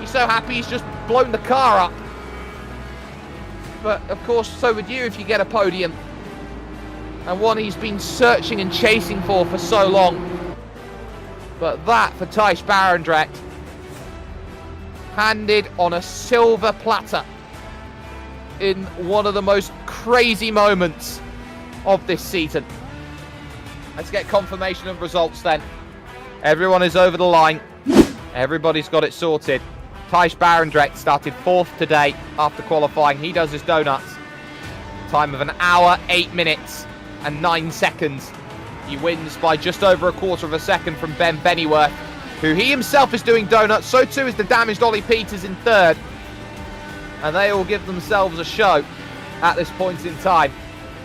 Speaker 1: He's so happy he's just blown the car up. But of course, so would you if you get a podium. And one he's been searching and chasing for so long. But that for Thijs Barendregt, handed on a silver platter in one of the most crazy moments of this season. Let's get confirmation of results then. Everyone is over the line. Everybody's got it sorted. Thijs Barendregt started 4th today after qualifying. He does his donuts. Time of 1 hour, 8 minutes and 9 seconds. He wins by just over a quarter of a second from Ben Bennyworth, who he himself is doing donuts. So too is the damaged Ollie Peters in 3rd. And they all give themselves a show at this point in time.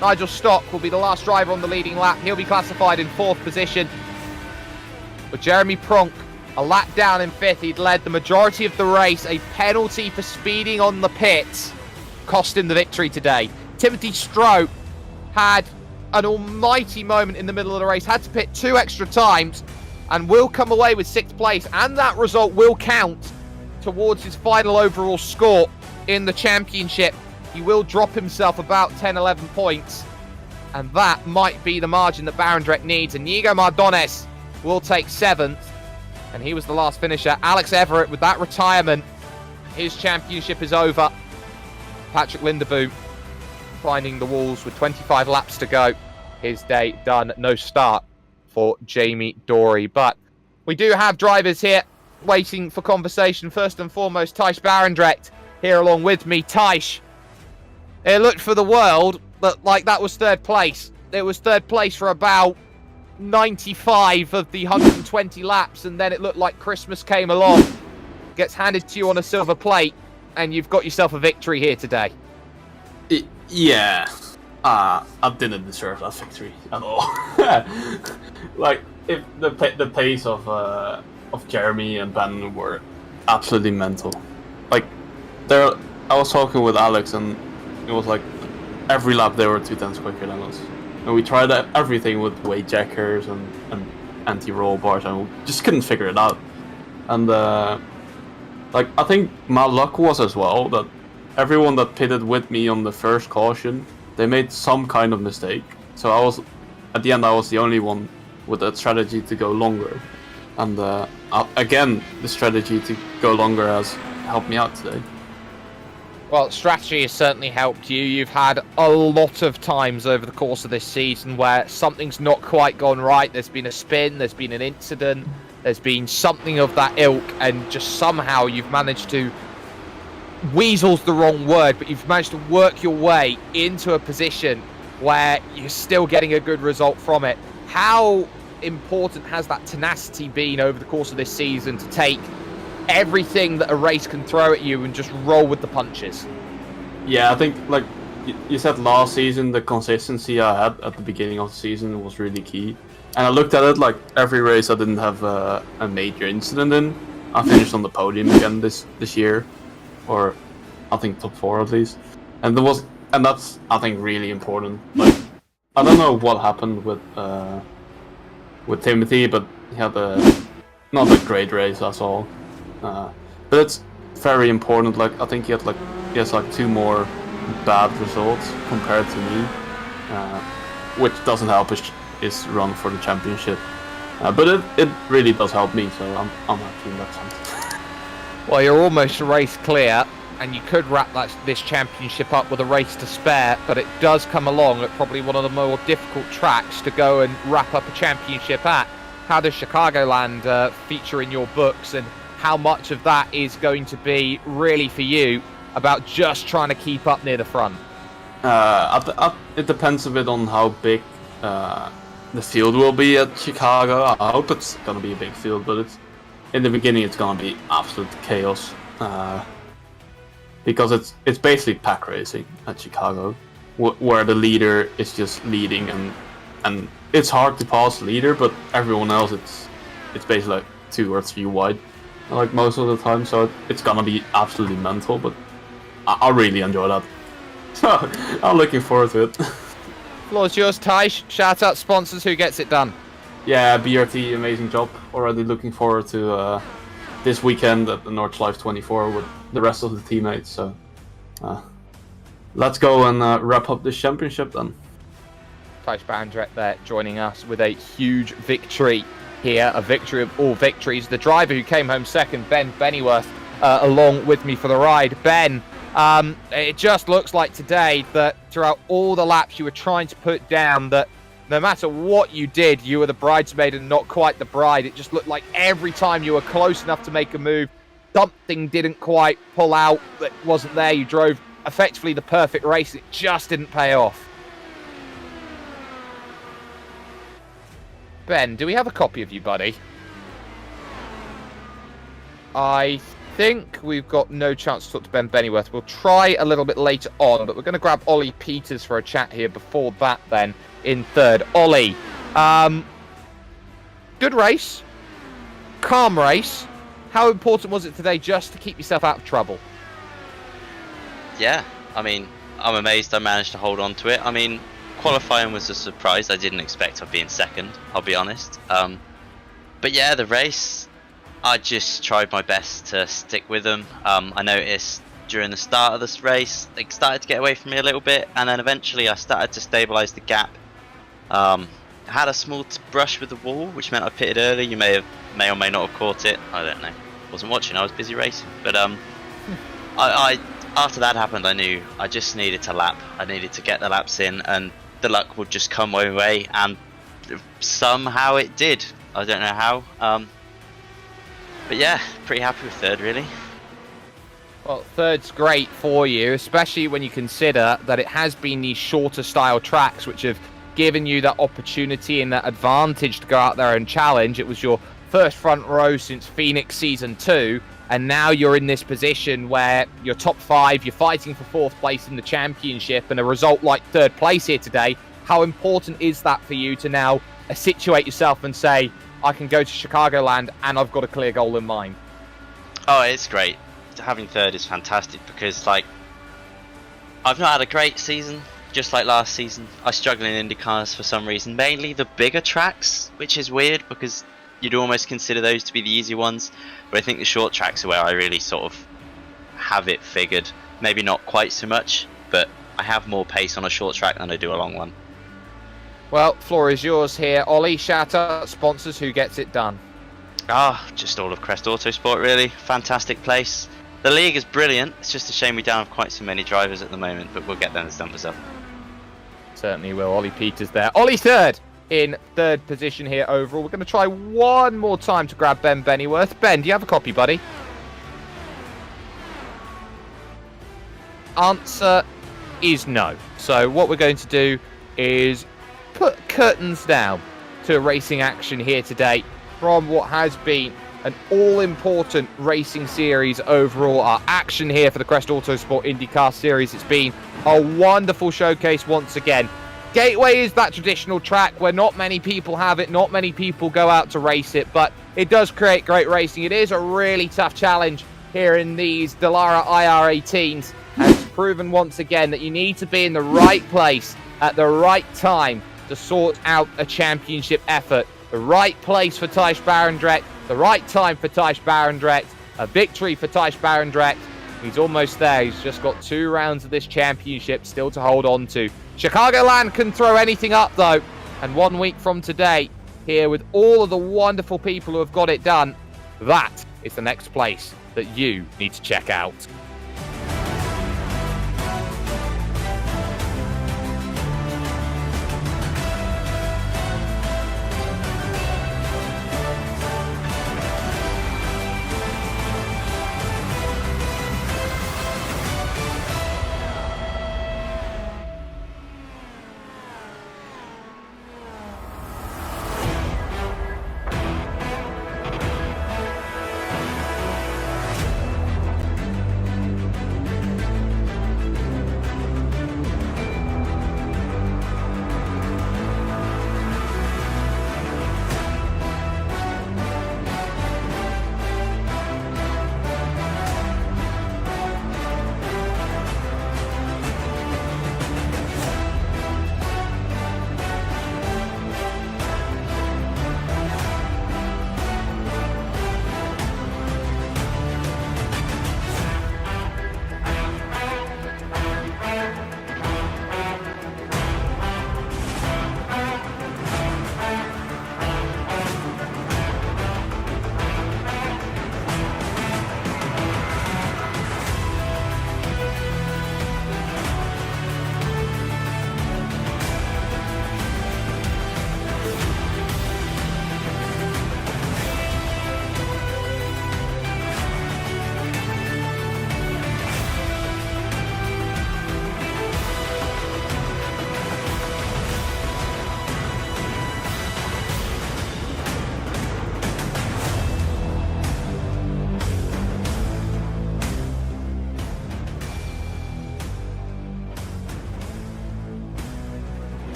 Speaker 1: Nigel Stock will be the last driver on the leading lap. He'll be classified in 4th position. But Jeremy Pronk, a lap down in 5th. He'd led the majority of the race. A penalty for speeding on the pits cost him the victory today. Tim Stroh had an almighty moment in the middle of the race. Had to pit 2 extra times and will come away with 6th place. And that result will count towards his final overall score in the championship. He will drop himself about 10-11 points. And that might be the margin that Barendregt needs. And Inigo Mardones will take 7th. And he was the last finisher. Alex Everitt, with that retirement, his championship is over. Patrick Lindeboom finding the walls with 25 laps to go. His day done. No start for Jamie Dorey. But we do have drivers here waiting for conversation. First and foremost, Thijs Barendregt here along with me. Thijs, it looked for the world like that was 3rd place. It was 3rd place for about 95 of the 120 laps, and then it looked like Christmas came along. Gets handed to you on a silver plate, and you've got yourself a victory here today.
Speaker 2: Yeah, I didn't deserve that victory at all. Like, if the pace of Jeremy and Ben were absolutely mental. Like, I was talking with Alex, and it was like every lap they were 2/10 quicker than us. And we tried everything with weight jackers and anti-roll bars, and we just couldn't figure it out. And like, I think my luck was as well that everyone that pitted with me on the first caution, they made some kind of mistake. So at the end I was the only one with a strategy to go longer. And again, the strategy to go longer has helped me out today.
Speaker 1: Well, strategy has certainly helped you. You've had a lot of times over the course of this season where something's not quite gone right. There's been a spin, there's been an incident, there's been something of that ilk, and just somehow you've managed to, weasel's the wrong word, but you've managed to work your way into a position where you're still getting a good result from it. How important has that tenacity been over the course of this season to take everything that a race can throw at you and just roll with the punches?
Speaker 2: Yeah, I think, like you said last season, the consistency I had at the beginning of the season was really key. And I looked at it like every race I didn't have a major incident in, I finished on the podium again this year, or I think top 4 at least. And that's, I think, really important. Like, I don't know what happened with Timothy, but he had not a great race, that's all. But it's very important. Like, I think he has 2 more bad results compared to me, which doesn't help his run for the championship. But it really does help me, so I'm happy in that sense.
Speaker 1: Well, you're almost race clear, and you could wrap this championship up with a race to spare, but it does come along at probably one of the more difficult tracks to go and wrap up a championship at. How does Chicagoland feature in your books, and how much of that is going to be really for you about just trying to keep up near the front?
Speaker 2: It depends a bit on how big the field will be at Chicago. I hope it's going to be a big field, but in the beginning it's going to be absolute chaos. Because it's basically pack racing at Chicago, where the leader is just leading, and it's hard to pass the leader, but everyone else it's basically like 2 or 3 wide, like most of the time. So it's gonna be absolutely mental, but I really enjoy that. So I'm looking forward to it.
Speaker 1: Floor's yours, Thijs. Shout out sponsors. Who gets it done?
Speaker 2: Yeah, BRT, amazing job. Already looking forward to this weekend at the Nordschleife 24 with the rest of the teammates. So let's go and wrap up this championship then.
Speaker 1: Thijs Barendregt there joining us with a huge victory here, a victory of all victories. The driver who came home second, Ben Bennyworth, along with me for the ride. Ben, it just looks like today that throughout all the laps you were trying to put down that no matter what you did, you were the bridesmaid and not quite the bride. It just looked like every time you were close enough to make a move, something didn't quite pull out that wasn't there. You drove effectively the perfect race. It just didn't pay off. Ben, do we have a copy of you, buddy? I think we've got no chance to talk to Ben Bennyworth. We'll try a little bit later on, but we're going to grab Ollie Peters for a chat here before that then in third. Ollie, good race, calm race. How important was it today just to keep yourself out of trouble?
Speaker 3: Yeah, I mean, I'm amazed I managed to hold on to it. I mean, qualifying was a surprise. I didn't expect I'd be in second, I'll be honest. But yeah, the race, I just tried my best to stick with them. I noticed during the start of this race, they started to get away from me a little bit, and then eventually I started to stabilise the gap. I had a small brush with the wall, which meant I pitted early. You may or may not have caught it. I don't know. Wasn't watching. I was busy racing. But I after that happened, I knew I just needed to lap. I needed to get the laps in, and the luck would just come my way. And somehow it did. I don't know how. But yeah, pretty happy with third, really.
Speaker 1: Well, third's great for you, especially when you consider that it has been these shorter style tracks which have given you that opportunity and that advantage to go out there and challenge. It was your first front row since Phoenix Season 2, and now you're in this position where you're top 5, you're fighting for 4th place in the championship, and a result like 3rd place here today, how important is that for you to now situate yourself and say, I can go to Chicagoland and I've got a clear goal in mind?
Speaker 3: Oh, it's great. Having third is fantastic because, like, I've not had a great season, just like last season. I struggle in IndyCars for some reason, mainly the bigger tracks, which is weird because you'd almost consider those to be the easy ones. But I think the short tracks are where I really sort of have it figured. Maybe not quite so much, but I have more pace on a short track than I do a long one.
Speaker 1: Well, floor is yours here. Ollie, shout out sponsors. Who gets it done?
Speaker 3: Just all of Crest Autosport, really. Fantastic place. The league is brilliant. It's just a shame we don't have quite so many drivers at the moment, but we'll get them as numbers up.
Speaker 1: Certainly will. Ollie Peters there. Ollie third in 3rd position here overall. We're going to try one more time to grab Ben Bennyworth. Ben, do you have a copy, buddy? Answer is no. So what we're going to do is put curtains down to racing action here today from what has been an all-important racing series overall. Our action here for the Crest Autosport IndyCar Series. It's been a wonderful showcase once again. Gateway is that traditional track where not many people have it, not many people go out to race it, but it does create great racing. It is a really tough challenge here in these Dallara IR18s, and it's proven once again that you need to be in the right place at the right time to sort out a championship effort. The right place for Thijs Barendregt, the right time for Thijs Barendregt, a victory for Thijs Barendregt. He's almost there. He's just got 2 rounds of this championship still to hold on to. Chicagoland can throw anything up though, and 1 week from today, here with all of the wonderful people who have got it done, that is the next place that you need to check out.